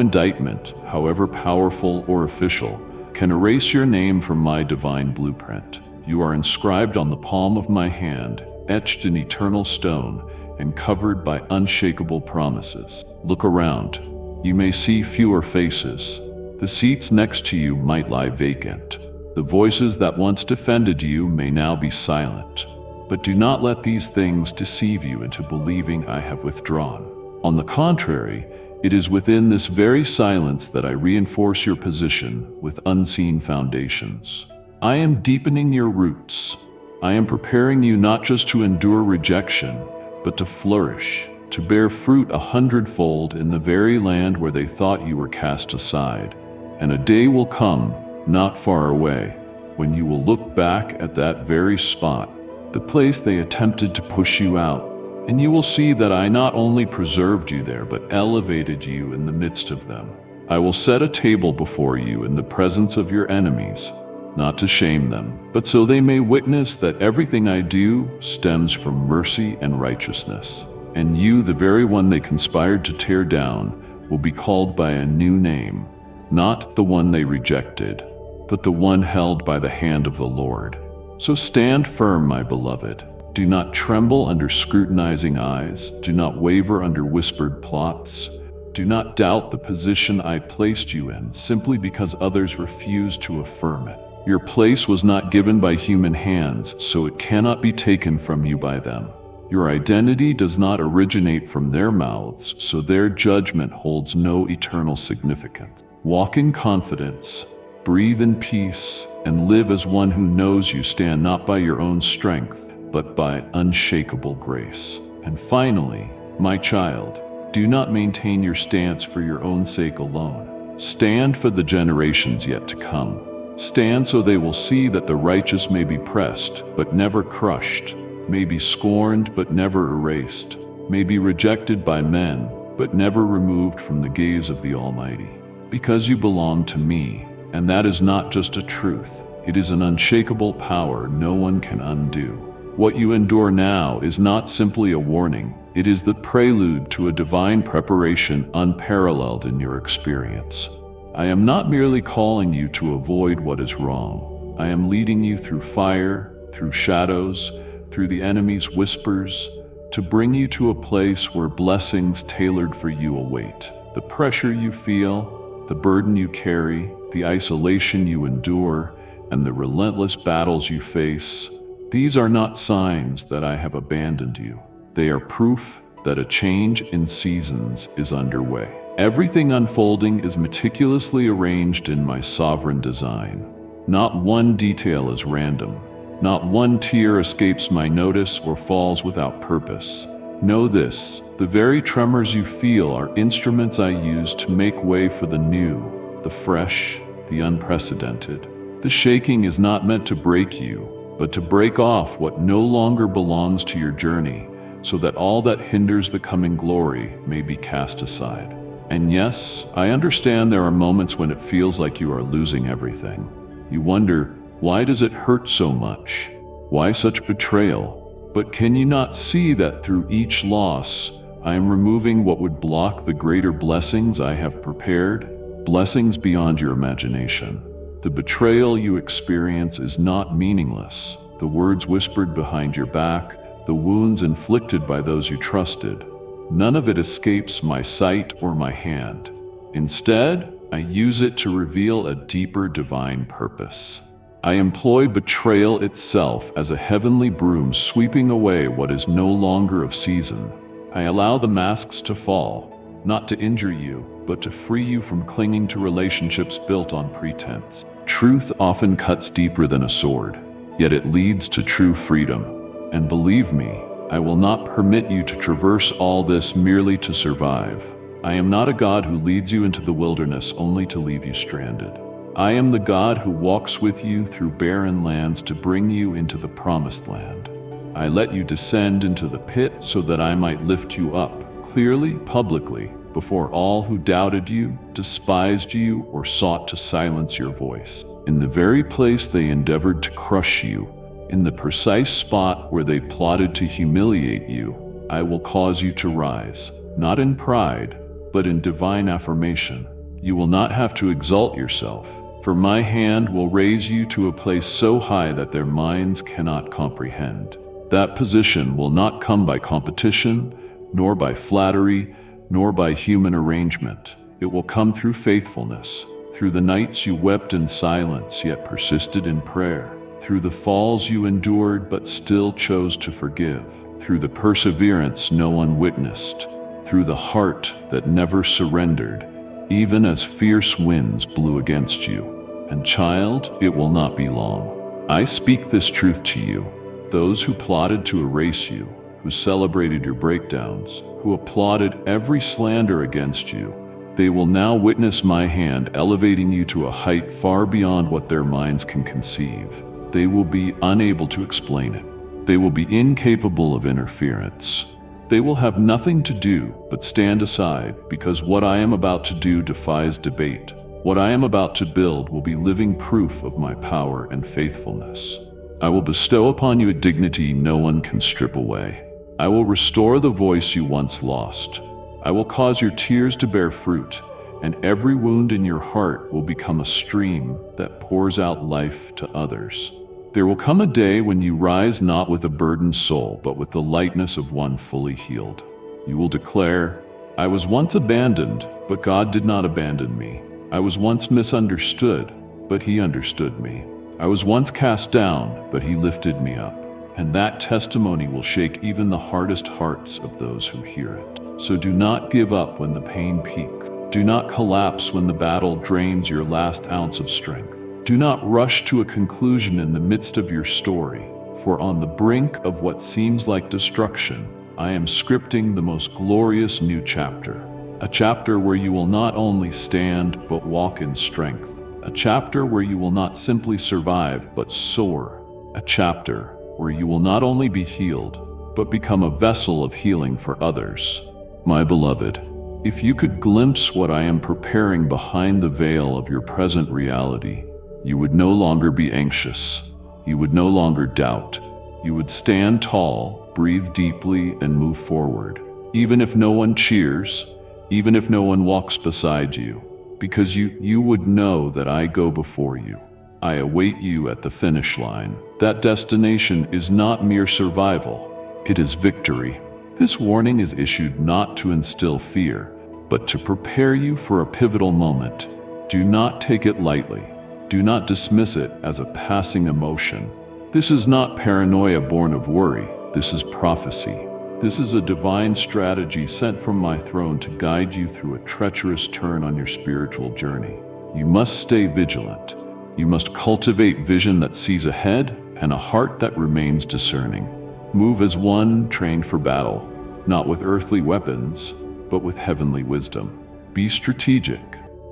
indictment, however powerful or official, can erase your name from my divine blueprint. You are inscribed on the palm of my hand, etched in eternal stone, and covered by unshakable promises. Look around. You may see fewer faces. The seats next to you might lie vacant. The voices that once defended you may now be silent. But do not let these things deceive you into believing I have withdrawn. On the contrary, it is within this very silence that I reinforce your position with unseen foundations. I am deepening your roots. I am preparing you not just to endure rejection, but to flourish, to bear fruit 100-fold in the very land where they thought you were cast aside. And a day will come, not far away, when you will look back at that very spot, the place they attempted to push you out, and you will see that I not only preserved you there, but elevated you in the midst of them. I will set a table before you in the presence of your enemies, not to shame them, but so they may witness that everything I do stems from mercy and righteousness. And you, the very one they conspired to tear down, will be called by a new name, not the one they rejected, but the one held by the hand of the Lord. So stand firm, my beloved. Do not tremble under scrutinizing eyes. Do not waver under whispered plots. Do not doubt the position I placed you in simply because others refused to affirm it. Your place was not given by human hands, so it cannot be taken from you by them. Your identity does not originate from their mouths, so their judgment holds no eternal significance. Walk in confidence, breathe in peace, and live as one who knows you stand not by your own strength, but by unshakable grace. And finally, my child, do not maintain your stance for your own sake alone. Stand for the generations yet to come. Stand so they will see that the righteous may be pressed, but never crushed, may be scorned, but never erased, may be rejected by men, but never removed from the gaze of the Almighty. Because you belong to me, and that is not just a truth, it is an unshakable power no one can undo. What you endure now is not simply a warning, it is the prelude to a divine preparation unparalleled in your experience. I am not merely calling you to avoid what is wrong. I am leading you through fire, through shadows, through the enemy's whispers, to bring you to a place where blessings tailored for you await. The pressure you feel, the burden you carry, the isolation you endure, and the relentless battles you face, these are not signs that I have abandoned you. They are proof that a change in seasons is underway. Everything unfolding is meticulously arranged in my sovereign design. Not one detail is random. Not one tear escapes my notice or falls without purpose. Know this, the very tremors you feel are instruments I use to make way for the new, the fresh, the unprecedented. The shaking is not meant to break you, but to break off what no longer belongs to your journey, so that all that hinders the coming glory may be cast aside. And yes, I understand there are moments when it feels like you are losing everything. You wonder, why does it hurt so much? Why such betrayal? But can you not see that through each loss, I am removing what would block the greater blessings I have prepared? Blessings beyond your imagination. The betrayal you experience is not meaningless. The words whispered behind your back, the wounds inflicted by those you trusted, none of it escapes my sight or my hand. Instead, I use it to reveal a deeper divine purpose. I employ betrayal itself as a heavenly broom sweeping away what is no longer of season. I allow the masks to fall, not to injure you, but to free you from clinging to relationships built on pretense. Truth often cuts deeper than a sword, yet it leads to true freedom. And believe me, I will not permit you to traverse all this merely to survive. I am not a God who leads you into the wilderness only to leave you stranded. I am the God who walks with you through barren lands to bring you into the promised land. I let you descend into the pit so that I might lift you up, clearly, publicly, before all who doubted you, despised you, or sought to silence your voice. In the very place they endeavored to crush you, in the precise spot where they plotted to humiliate you, I will cause you to rise, not in pride, but in divine affirmation. You will not have to exalt yourself, for my hand will raise you to a place so high that their minds cannot comprehend. That position will not come by competition, nor by flattery, nor by human arrangement. It will come through faithfulness, through the nights you wept in silence yet persisted in prayer, through the falls you endured but still chose to forgive, through the perseverance no one witnessed, through the heart that never surrendered, even as fierce winds blew against you. And child, it will not be long. I speak this truth to you. Those who plotted to erase you, who celebrated your breakdowns, who applauded every slander against you, they will now witness my hand elevating you to a height far beyond what their minds can conceive. They will be unable to explain it. They will be incapable of interference. They will have nothing to do but stand aside, because what I am about to do defies debate. What I am about to build will be living proof of my power and faithfulness. I will bestow upon you a dignity no one can strip away. I will restore the voice you once lost. I will cause your tears to bear fruit, and every wound in your heart will become a stream that pours out life to others. There will come a day when you rise not with a burdened soul, but with the lightness of one fully healed. You will declare, I was once abandoned, but God did not abandon me. I was once misunderstood, but He understood me. I was once cast down, but He lifted me up. And that testimony will shake even the hardest hearts of those who hear it. So do not give up when the pain peaks. Do not collapse when the battle drains your last ounce of strength. Do not rush to a conclusion in the midst of your story, for on the brink of what seems like destruction, I am scripting the most glorious new chapter. A chapter where you will not only stand, but walk in strength. A chapter where you will not simply survive, but soar. A chapter where you will not only be healed, but become a vessel of healing for others. My beloved, if you could glimpse what I am preparing behind the veil of your present reality, you would no longer be anxious. You would no longer doubt. You would stand tall, breathe deeply, and move forward. Even if no one cheers, even if no one walks beside you, because you would know that I go before you. I await you at the finish line. That destination is not mere survival, it is victory. This warning is issued not to instill fear, but to prepare you for a pivotal moment. Do not take it lightly. Do not dismiss it as a passing emotion. This is not paranoia born of worry. This is prophecy. This is a divine strategy sent from my throne to guide you through a treacherous turn on your spiritual journey. You must stay vigilant. You must cultivate vision that sees ahead and a heart that remains discerning. Move as one trained for battle, not with earthly weapons, but with heavenly wisdom. Be strategic,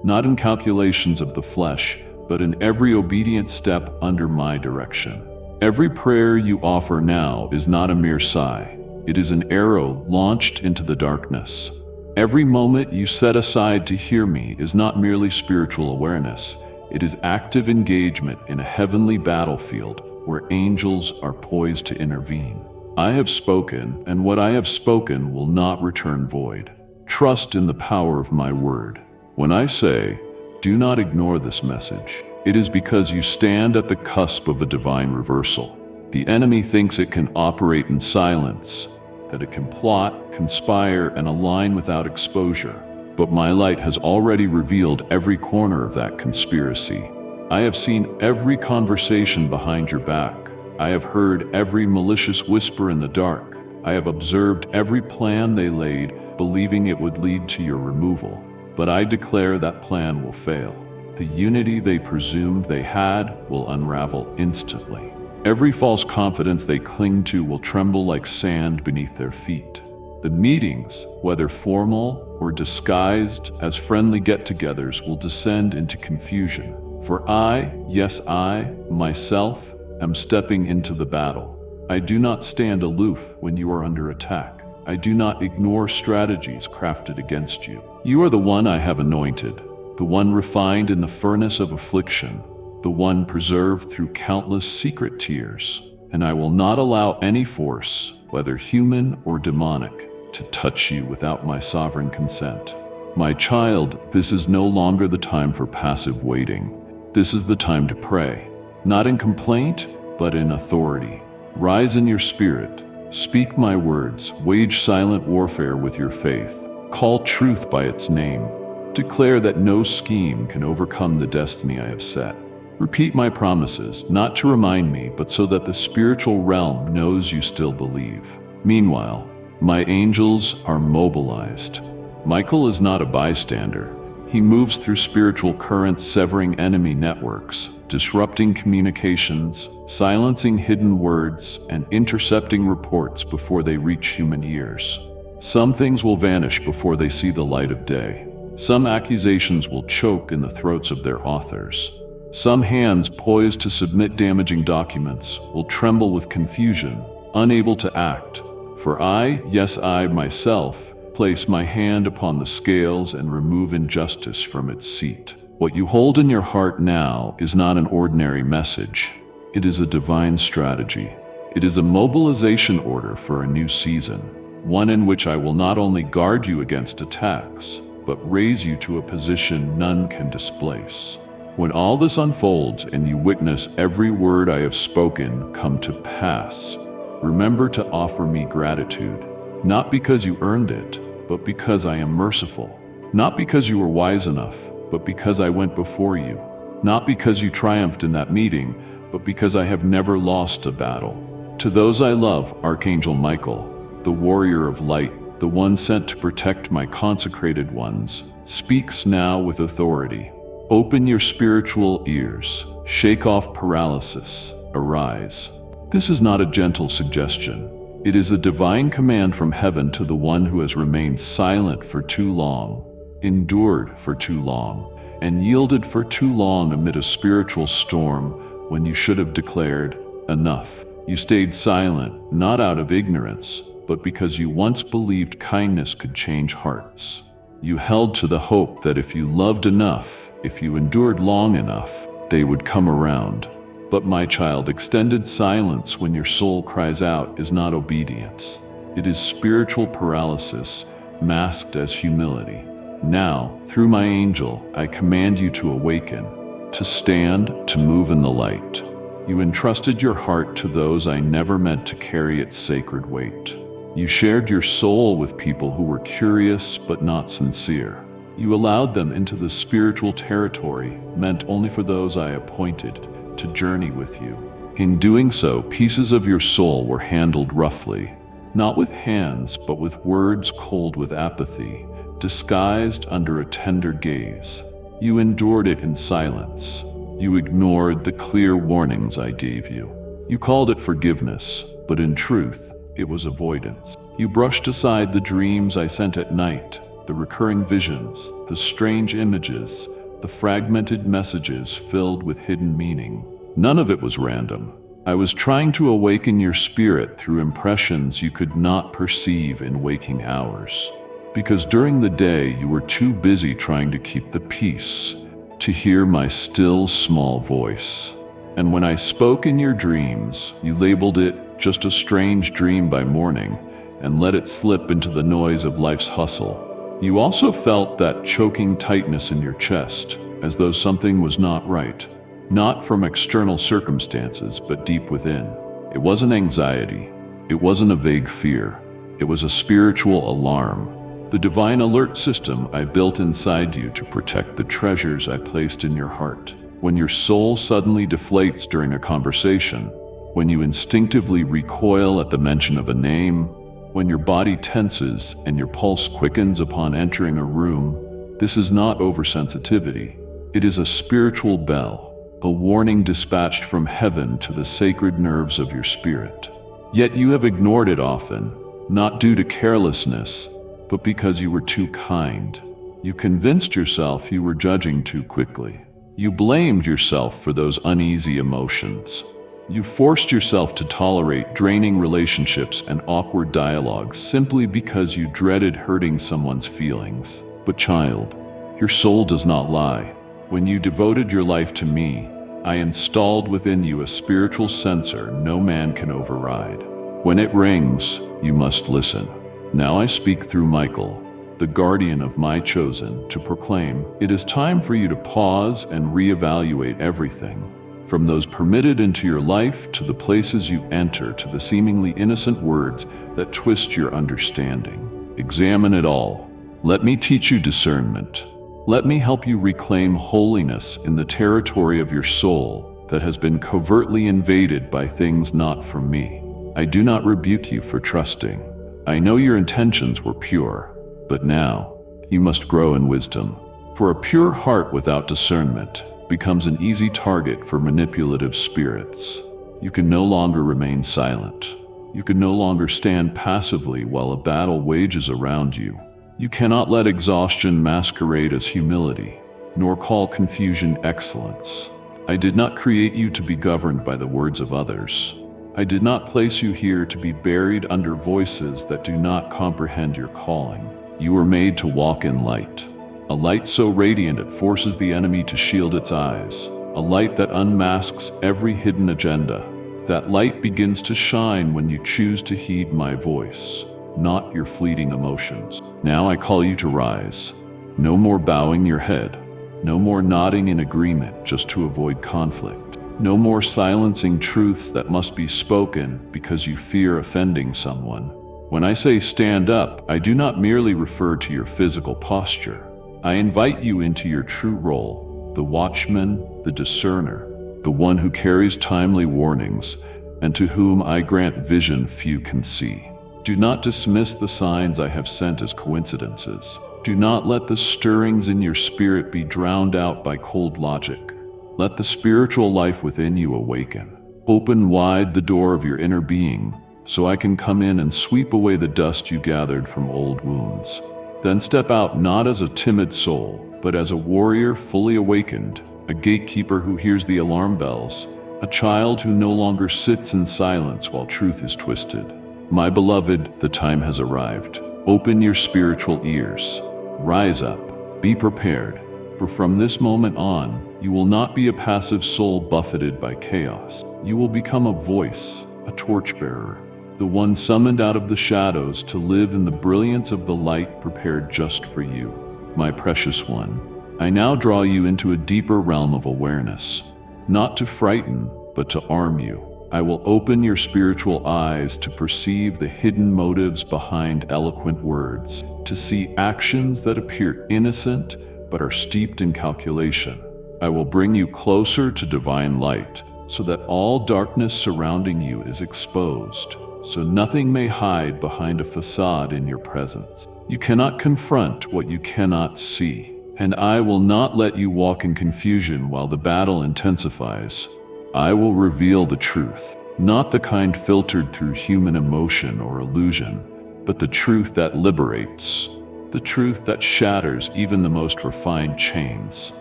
not in calculations of the flesh, but in every obedient step under my direction. Every prayer you offer now is not a mere sigh. It is an arrow launched into the darkness. Every moment you set aside to hear me is not merely spiritual awareness. It is active engagement in a heavenly battlefield where angels are poised to intervene. I have spoken, and what I have spoken will not return void. Trust in the power of my word. When I say, do not ignore this message, it is because you stand at the cusp of a divine reversal. The enemy thinks it can operate in silence, that it can plot, conspire, and align without exposure. But my light has already revealed every corner of that conspiracy. I have seen every conversation behind your back. I have heard every malicious whisper in the dark. I have observed every plan they laid, believing it would lead to your removal. But I declare that plan will fail. The unity they presumed they had will unravel instantly. Every false confidence they cling to will tremble like sand beneath their feet. The meetings, whether formal or disguised as friendly get-togethers, will descend into confusion. For I, yes I, myself, am stepping into the battle. I do not stand aloof when you are under attack. I do not ignore strategies crafted against you. You are the one I have anointed, the one refined in the furnace of affliction, the one preserved through countless secret tears. And I will not allow any force, whether human or demonic, to touch you without my sovereign consent. My child, this is no longer the time for passive waiting. This is the time to pray, not in complaint, but in authority. Rise in your spirit, speak my words, wage silent warfare with your faith, call truth by its name, declare that no scheme can overcome the destiny I have set. Repeat my promises, not to remind me, but so that the spiritual realm knows you still believe. Meanwhile, my angels are mobilized. Michael is not a bystander. He moves through spiritual currents, severing enemy networks, disrupting communications, silencing hidden words, and intercepting reports before they reach human ears. Some things will vanish before they see the light of day. Some accusations will choke in the throats of their authors. Some hands poised to submit damaging documents will tremble with confusion, unable to act. For I, yes I myself, place my hand upon the scales and remove injustice from its seat. What you hold in your heart now is not an ordinary message. It is a divine strategy. It is a mobilization order for a new season, one in which I will not only guard you against attacks, but raise you to a position none can displace. When all this unfolds and you witness every word I have spoken come to pass, remember to offer me gratitude, not because you earned it, but because I am merciful. Not because you were wise enough, but because I went before you. Not because you triumphed in that meeting, but because I have never lost a battle. To those I love, Archangel Michael, the warrior of light, the one sent to protect my consecrated ones, speaks now with authority. Open your spiritual ears, shake off paralysis, arise. This is not a gentle suggestion. It is a divine command from heaven to the one who has remained silent for too long, endured for too long, and yielded for too long amid a spiritual storm when you should have declared, enough. You stayed silent, not out of ignorance, but because you once believed kindness could change hearts. You held to the hope that if you loved enough, if you endured long enough, they would come around. But my child, extended silence when your soul cries out is not obedience. It is spiritual paralysis, masked as humility. Now, through my angel, I command you to awaken, to stand, to move in the light. You entrusted your heart to those I never meant to carry its sacred weight. You shared your soul with people who were curious but not sincere. You allowed them into the spiritual territory meant only for those I appointed to journey with you. In doing so, pieces of your soul were handled roughly, not with hands, but with words cold with apathy, disguised under a tender gaze. You endured it in silence. You ignored the clear warnings I gave you. You called it forgiveness, but in truth, it was avoidance. You brushed aside the dreams I sent at night, the recurring visions, the strange images, the fragmented messages filled with hidden meaning. None of it was random. I was trying to awaken your spirit through impressions you could not perceive in waking hours. Because during the day you were too busy trying to keep the peace, to hear my still small voice. And when I spoke in your dreams, you labeled it just a strange dream by morning and let it slip into the noise of life's hustle. You also felt that choking tightness in your chest, as though something was not right. Not from external circumstances, but deep within. It wasn't anxiety. It wasn't a vague fear. It was a spiritual alarm. The divine alert system I built inside you to protect the treasures I placed in your heart. When your soul suddenly deflates during a conversation, when you instinctively recoil at the mention of a name, when your body tenses and your pulse quickens upon entering a room, this is not oversensitivity. It is a spiritual bell, a warning dispatched from heaven to the sacred nerves of your spirit. Yet you have ignored it often, not due to carelessness, but because you were too kind. You convinced yourself you were judging too quickly. You blamed yourself for those uneasy emotions. You forced yourself to tolerate draining relationships and awkward dialogues simply because you dreaded hurting someone's feelings. But child, your soul does not lie. When you devoted your life to me, I installed within you a spiritual sensor no man can override. When it rings, you must listen. Now I speak through Michael, the guardian of my chosen, to proclaim, it is time for you to pause and reevaluate everything. From those permitted into your life, to the places you enter, to the seemingly innocent words that twist your understanding. Examine it all. Let me teach you discernment. Let me help you reclaim holiness in the territory of your soul that has been covertly invaded by things not from me. I do not rebuke you for trusting. I know your intentions were pure, but now you must grow in wisdom. For a pure heart without discernment becomes an easy target for manipulative spirits. You can no longer remain silent. You can no longer stand passively while a battle wages around you. You cannot let exhaustion masquerade as humility, nor call confusion excellence. I did not create you to be governed by the words of others. I did not place you here to be buried under voices that do not comprehend your calling. You were made to walk in light. A light so radiant it forces the enemy to shield its eyes. A light that unmasks every hidden agenda. That light begins to shine when you choose to heed my voice, not your fleeting emotions. Now I call you to rise. No more bowing your head. No more nodding in agreement just to avoid conflict. No more silencing truths that must be spoken because you fear offending someone. When I say stand up, I do not merely refer to your physical posture. I invite you into your true role, the watchman, the discerner, the one who carries timely warnings, and to whom I grant vision few can see. Do not dismiss the signs I have sent as coincidences. Do not let the stirrings in your spirit be drowned out by cold logic. Let the spiritual life within you awaken. Open wide the door of your inner being, so I can come in and sweep away the dust you gathered from old wounds. Then step out not as a timid soul, but as a warrior fully awakened, a gatekeeper who hears the alarm bells, a child who no longer sits in silence while truth is twisted. My beloved, the time has arrived. Open your spiritual ears. Rise up. Be prepared. For from this moment on, you will not be a passive soul buffeted by chaos. You will become a voice, a torchbearer, the one summoned out of the shadows to live in the brilliance of the light prepared just for you. My precious one, I now draw you into a deeper realm of awareness, not to frighten, but to arm you. I will open your spiritual eyes to perceive the hidden motives behind eloquent words, to see actions that appear innocent but are steeped in calculation. I will bring you closer to divine light, so that all darkness surrounding you is exposed, so nothing may hide behind a facade in your presence. You cannot confront what you cannot see, and I will not let you walk in confusion while the battle intensifies. I will reveal the truth, not the kind filtered through human emotion or illusion, but the truth that liberates, the truth that shatters even the most refined chains.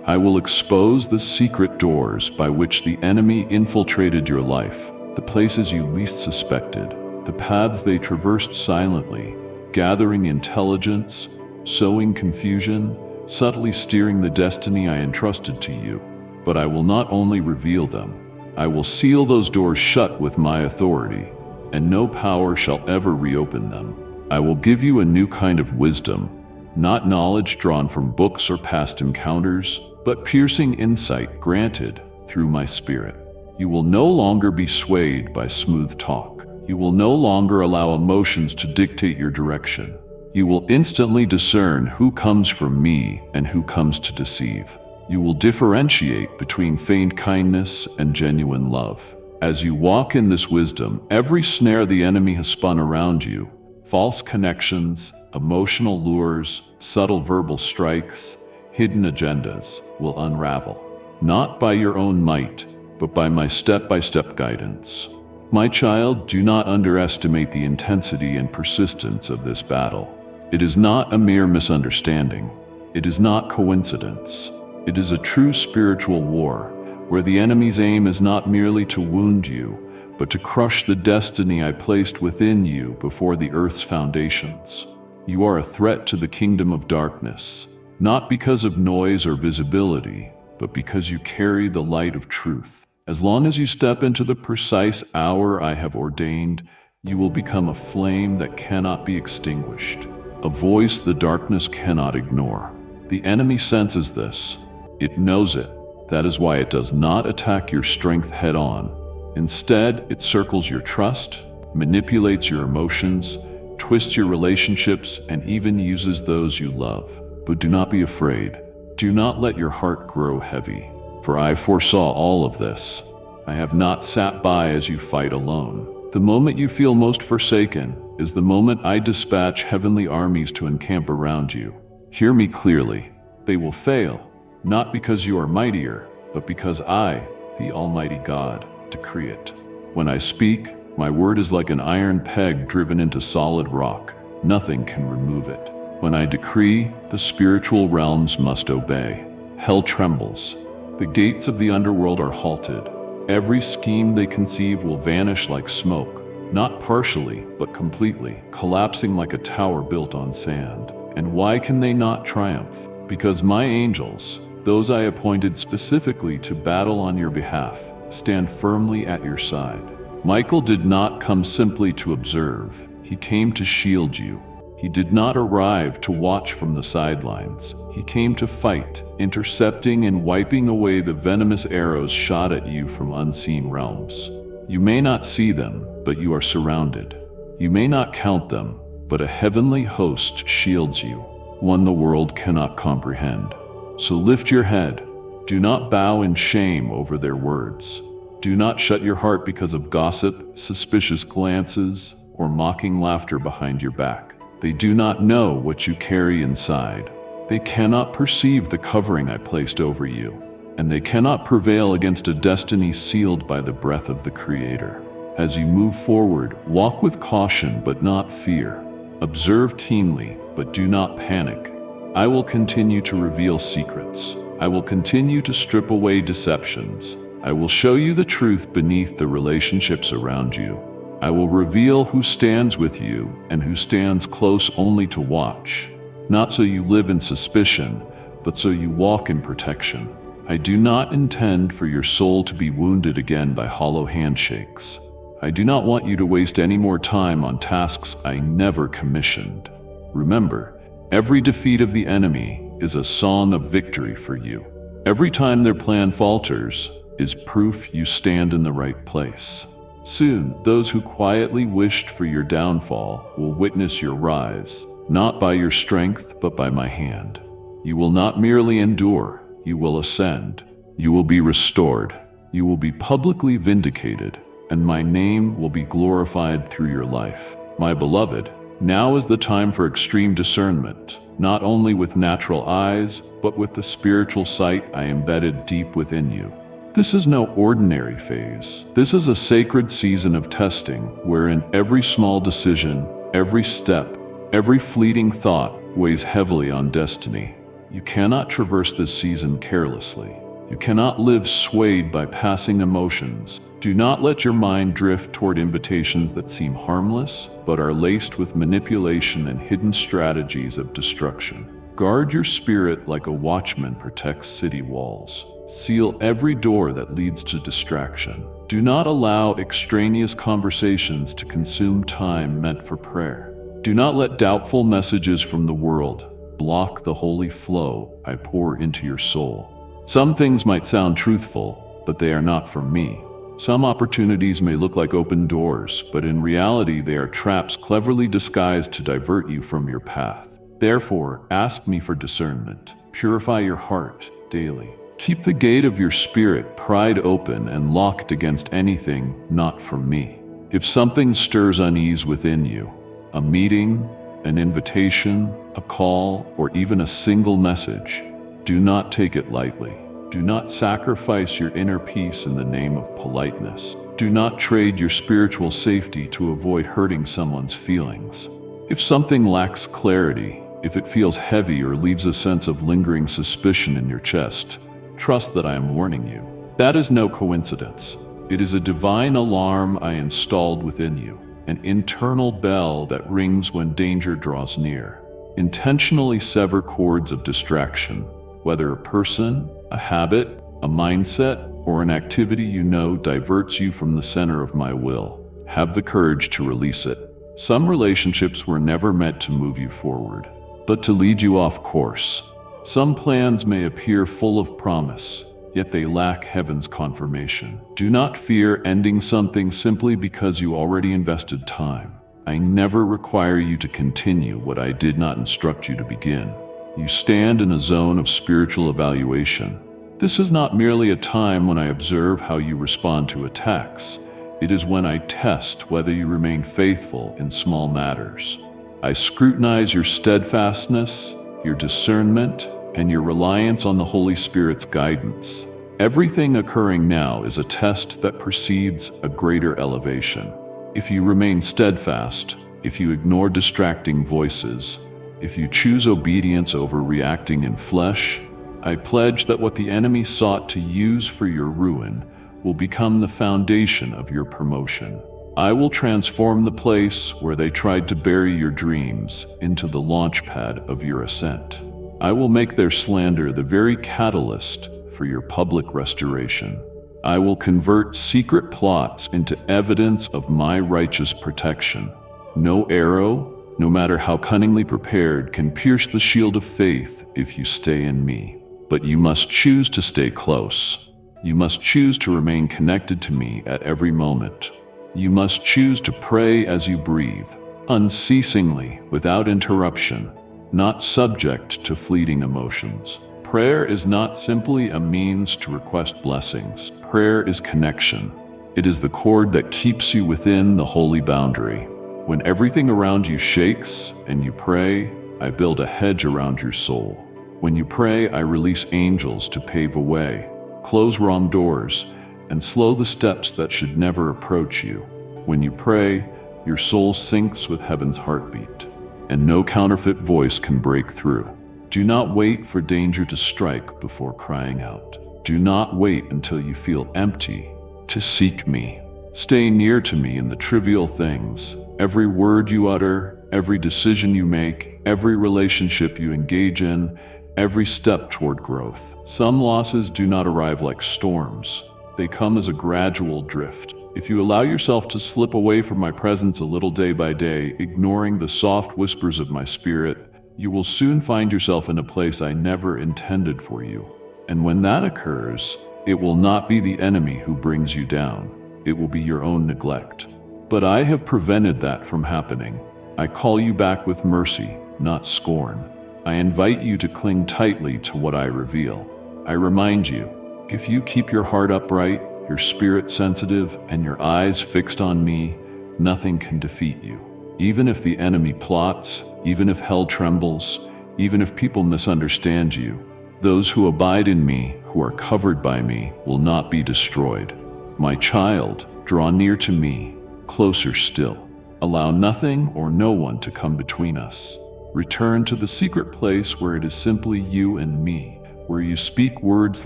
I will expose the secret doors by which the enemy infiltrated your life, the places you least suspected, the paths they traversed silently, gathering intelligence, sowing confusion, subtly steering the destiny I entrusted to you. But I will not only reveal them, I will seal those doors shut with my authority, and no power shall ever reopen them. I will give you a new kind of wisdom, not knowledge drawn from books or past encounters, but piercing insight granted through my spirit. You will no longer be swayed by smooth talk. You will no longer allow emotions to dictate your direction. You will instantly discern who comes from me and who comes to deceive. You will differentiate between feigned kindness and genuine love. As you walk in this wisdom, every snare the enemy has spun around you, false connections, emotional lures, subtle verbal strikes, hidden agendas, will unravel. Not by your own might, but by my step-by-step guidance. My child, do not underestimate the intensity and persistence of this battle. It is not a mere misunderstanding. It is not coincidence. It is a true spiritual war, where the enemy's aim is not merely to wound you, but to crush the destiny I placed within you before the earth's foundations. You are a threat to the kingdom of darkness, not because of noise or visibility, but because you carry the light of truth. As long as you step into the precise hour I have ordained, you will become a flame that cannot be extinguished, a voice the darkness cannot ignore. The enemy senses this. It knows it. That is why it does not attack your strength head-on. Instead, it circles your trust, manipulates your emotions, twists your relationships, and even uses those you love. But do not be afraid. Do not let your heart grow heavy, for I foresaw all of this. I have not sat by as you fight alone. The moment you feel most forsaken is the moment I dispatch heavenly armies to encamp around you. Hear me clearly. They will fail, not because you are mightier, but because I, the Almighty God, decree it. When I speak, my word is like an iron peg driven into solid rock. Nothing can remove it. When I decree, the spiritual realms must obey. Hell trembles. The gates of the underworld are halted. Every scheme they conceive will vanish like smoke, not partially, but completely, collapsing like a tower built on sand. And why can they not triumph? Because my angels, those I appointed specifically to battle on your behalf, stand firmly at your side. Michael did not come simply to observe. He came to shield you. He did not arrive to watch from the sidelines. He came to fight, intercepting and wiping away the venomous arrows shot at you from unseen realms. You may not see them, but you are surrounded. You may not count them, but a heavenly host shields you, one the world cannot comprehend. So lift your head. Do not bow in shame over their words. Do not shut your heart because of gossip, suspicious glances, or mocking laughter behind your back. They do not know what you carry inside. They cannot perceive the covering I placed over you, and they cannot prevail against a destiny sealed by the breath of the Creator. As you move forward, walk with caution but not fear. Observe keenly, but do not panic. I will continue to reveal secrets. I will continue to strip away deceptions. I will show you the truth beneath the relationships around you. I will reveal who stands with you and who stands close only to watch, not so you live in suspicion, but so you walk in protection. I do not intend for your soul to be wounded again by hollow handshakes. I do not want you to waste any more time on tasks I never commissioned. Remember, every defeat of the enemy is a song of victory for you. Every time their plan falters is proof you stand in the right place. Soon, those who quietly wished for your downfall will witness your rise, not by your strength, but by my hand. You will not merely endure, you will ascend. You will be restored. You will be publicly vindicated, and my name will be glorified through your life. My beloved, now is the time for extreme discernment, not only with natural eyes, but with the spiritual sight I embedded deep within you. This is no ordinary phase. This is a sacred season of testing, wherein every small decision, every step, every fleeting thought weighs heavily on destiny. You cannot traverse this season carelessly. You cannot live swayed by passing emotions. Do not let your mind drift toward invitations that seem harmless, but are laced with manipulation and hidden strategies of destruction. Guard your spirit like a watchman protects city walls. Seal every door that leads to distraction. Do not allow extraneous conversations to consume time meant for prayer. Do not let doubtful messages from the world block the holy flow I pour into your soul. Some things might sound truthful, but they are not from me. Some opportunities may look like open doors, but in reality they are traps cleverly disguised to divert you from your path. Therefore, ask me for discernment. Purify your heart daily. Keep the gate of your spirit pried open and locked against anything not from me. If something stirs unease within you, a meeting, an invitation, a call, or even a single message, do not take it lightly. Do not sacrifice your inner peace in the name of politeness. Do not trade your spiritual safety to avoid hurting someone's feelings. If something lacks clarity, if it feels heavy or leaves a sense of lingering suspicion in your chest, trust that I am warning you. That is no coincidence. It is a divine alarm I installed within you, an internal bell that rings when danger draws near. Intentionally sever cords of distraction, whether a person, a habit, a mindset, or an activity you know diverts you from the center of my will. Have the courage to release it. Some relationships were never meant to move you forward, but to lead you off course. Some plans may appear full of promise, yet they lack heaven's confirmation. Do not fear ending something simply because you already invested time. I never require you to continue what I did not instruct you to begin. You stand in a zone of spiritual evaluation. This is not merely a time when I observe how you respond to attacks. It is when I test whether you remain faithful in small matters. I scrutinize your steadfastness, your discernment, and your reliance on the Holy Spirit's guidance. Everything occurring now is a test that precedes a greater elevation. If you remain steadfast, if you ignore distracting voices, if you choose obedience over reacting in flesh, I pledge that what the enemy sought to use for your ruin will become the foundation of your promotion. I will transform the place where they tried to bury your dreams into the launchpad of your ascent. I will make their slander the very catalyst for your public restoration. I will convert secret plots into evidence of my righteous protection. No arrow, no matter how cunningly prepared, can pierce the shield of faith if you stay in me. But you must choose to stay close. You must choose to remain connected to me at every moment. You must choose to pray as you breathe, unceasingly, without interruption, not subject to fleeting emotions. Prayer is not simply a means to request blessings. Prayer is connection. It is the cord that keeps you within the holy boundary. When everything around you shakes and you pray, I build a hedge around your soul. When you pray, I release angels to pave a way, close wrong doors, and slow the steps that should never approach you. When you pray, your soul syncs with heaven's heartbeat, and no counterfeit voice can break through. Do not wait for danger to strike before crying out. Do not wait until you feel empty to seek me. Stay near to me in the trivial things. Every word you utter, every decision you make, every relationship you engage in, every step toward growth. Some losses do not arrive like storms. They come as a gradual drift. If you allow yourself to slip away from my presence a little day by day, ignoring the soft whispers of my spirit, you will soon find yourself in a place I never intended for you. And when that occurs, it will not be the enemy who brings you down. It will be your own neglect. But I have prevented that from happening. I call you back with mercy, not scorn. I invite you to cling tightly to what I reveal. I remind you, if you keep your heart upright, your spirit sensitive, and your eyes fixed on me, nothing can defeat you. Even if the enemy plots, even if hell trembles, even if people misunderstand you, those who abide in me, who are covered by me, will not be destroyed. My child, draw near to me, closer still. Allow nothing or no one to come between us. Return to the secret place where it is simply you and me, where you speak words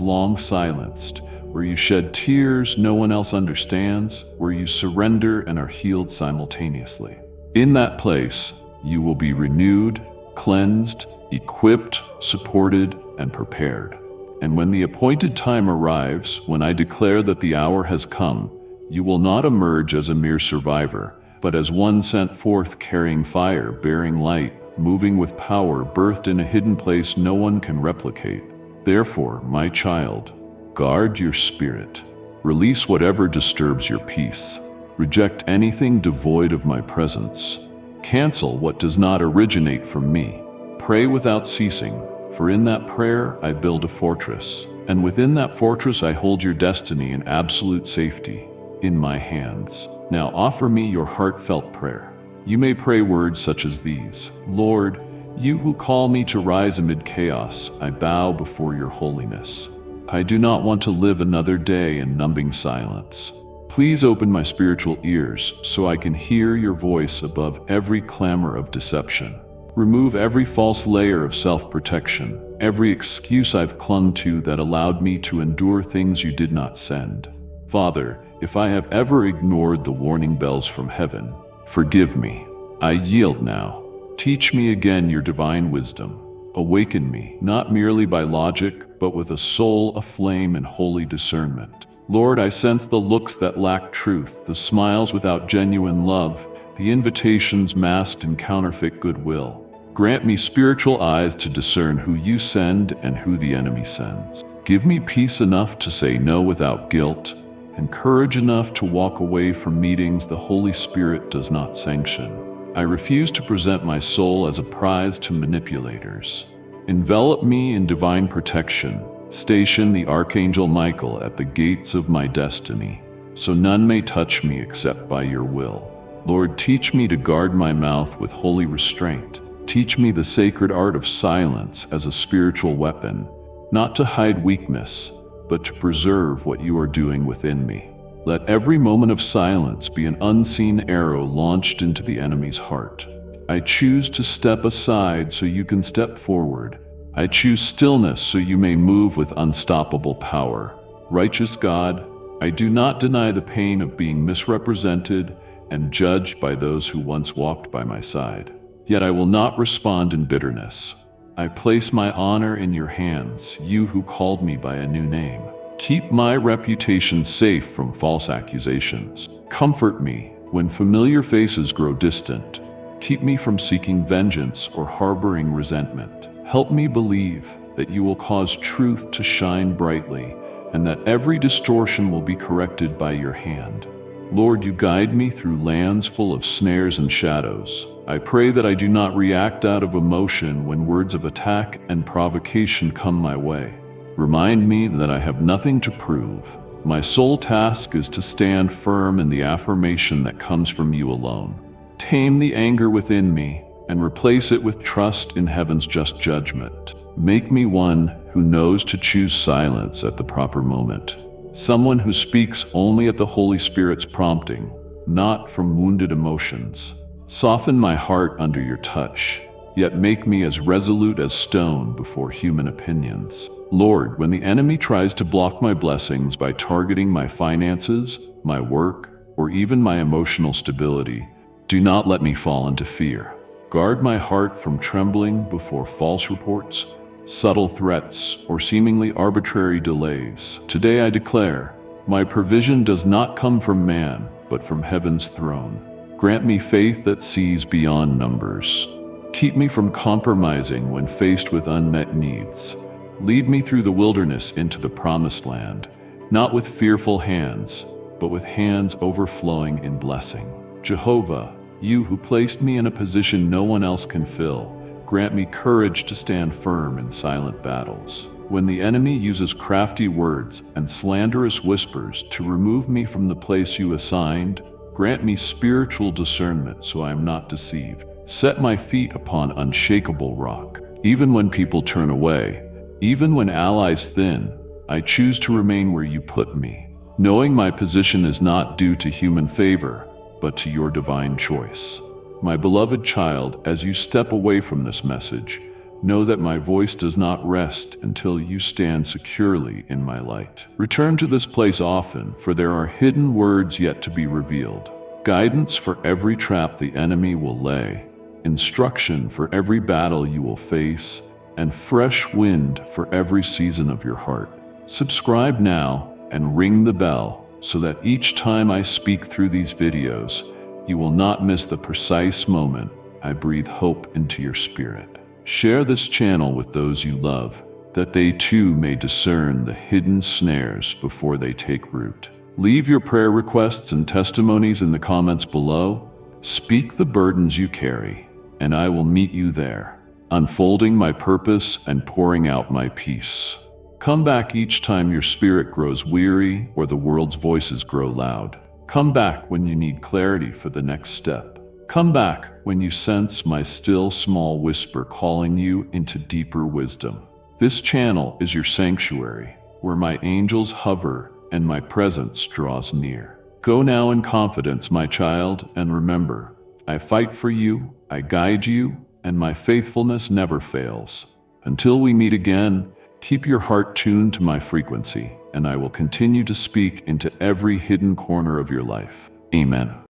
long silenced, where you shed tears no one else understands, where you surrender and are healed simultaneously. In that place, you will be renewed, cleansed, equipped, supported, and prepared. And when the appointed time arrives, when I declare that the hour has come, you will not emerge as a mere survivor, but as one sent forth carrying fire, bearing light, moving with power, birthed in a hidden place no one can replicate. Therefore, my child, guard your spirit. Release whatever disturbs your peace. Reject anything devoid of my presence. Cancel what does not originate from me. Pray without ceasing, for in that prayer I build a fortress, and within that fortress I hold your destiny in absolute safety, in my hands. Now offer me your heartfelt prayer. You may pray words such as these: Lord, you who call me to rise amid chaos, I bow before your holiness. I do not want to live another day in numbing silence. Please open my spiritual ears so I can hear your voice above every clamor of deception. Remove every false layer of self-protection, every excuse I've clung to that allowed me to endure things you did not send. Father, if I have ever ignored the warning bells from heaven, forgive me. I yield now. Teach me again your divine wisdom. Awaken me, not merely by logic, but with a soul aflame in holy discernment. Lord, I sense the looks that lack truth, the smiles without genuine love, the invitations masked in counterfeit goodwill. Grant me spiritual eyes to discern who you send and who the enemy sends. Give me peace enough to say no without guilt, and courage enough to walk away from meetings the Holy Spirit does not sanction. I refuse to present my soul as a prize to manipulators. Envelop me in divine protection. Station the Archangel Michael at the gates of my destiny, so none may touch me except by your will. Lord, teach me to guard my mouth with holy restraint. Teach me the sacred art of silence as a spiritual weapon, not to hide weakness, but to preserve what you are doing within me. Let every moment of silence be an unseen arrow launched into the enemy's heart. I choose to step aside so you can step forward. I choose stillness so you may move with unstoppable power. Righteous God, I do not deny the pain of being misrepresented and judged by those who once walked by my side. Yet I will not respond in bitterness. I place my honor in your hands, you who called me by a new name. Keep my reputation safe from false accusations. Comfort me when familiar faces grow distant. Keep me from seeking vengeance or harboring resentment. Help me believe that you will cause truth to shine brightly and that every distortion will be corrected by your hand. Lord, you guide me through lands full of snares and shadows. I pray that I do not react out of emotion when words of attack and provocation come my way. Remind me that I have nothing to prove. My sole task is to stand firm in the affirmation that comes from you alone. Tame the anger within me and replace it with trust in heaven's just judgment. Make me one who knows to choose silence at the proper moment. Someone who speaks only at the Holy Spirit's prompting, not from wounded emotions. Soften my heart under your touch, yet make me as resolute as stone before human opinions. Lord, when the enemy tries to block my blessings by targeting my finances, my work, or even my emotional stability, do not let me fall into fear. Guard my heart from trembling before false reports, subtle threats, or seemingly arbitrary delays. Today I declare, my provision does not come from man, but from heaven's throne. Grant me faith that sees beyond numbers. Keep me from compromising when faced with unmet needs. Lead me through the wilderness into the promised land, not with fearful hands, but with hands overflowing in blessing. Jehovah, you who placed me in a position no one else can fill, grant me courage to stand firm in silent battles. When the enemy uses crafty words and slanderous whispers to remove me from the place you assigned, grant me spiritual discernment so I am not deceived. Set my feet upon unshakable rock. Even when people turn away, even when allies thin, I choose to remain where you put me, knowing my position is not due to human favor, but to your divine choice. My beloved child, as you step away from this message, know that my voice does not rest until you stand securely in my light. Return to this place often, for there are hidden words yet to be revealed. Guidance for every trap the enemy will lay, instruction for every battle you will face, and fresh wind for every season of your heart. Subscribe now and ring the bell so that each time I speak through these videos, you will not miss the precise moment I breathe hope into your spirit. Share this channel with those you love, that they too may discern the hidden snares before they take root. Leave your prayer requests and testimonies in the comments below. Speak the burdens you carry, and I will meet you there, unfolding my purpose and pouring out my peace. Come back each time your spirit grows weary or the world's voices grow loud. Come back when you need clarity for the next step. Come back when you sense my still small whisper calling you into deeper wisdom. This channel is your sanctuary, where my angels hover and my presence draws near. Go now in confidence, my child, and remember, I fight for you, I guide you, and my faithfulness never fails. Until we meet again, keep your heart tuned to my frequency, and I will continue to speak into every hidden corner of your life. Amen.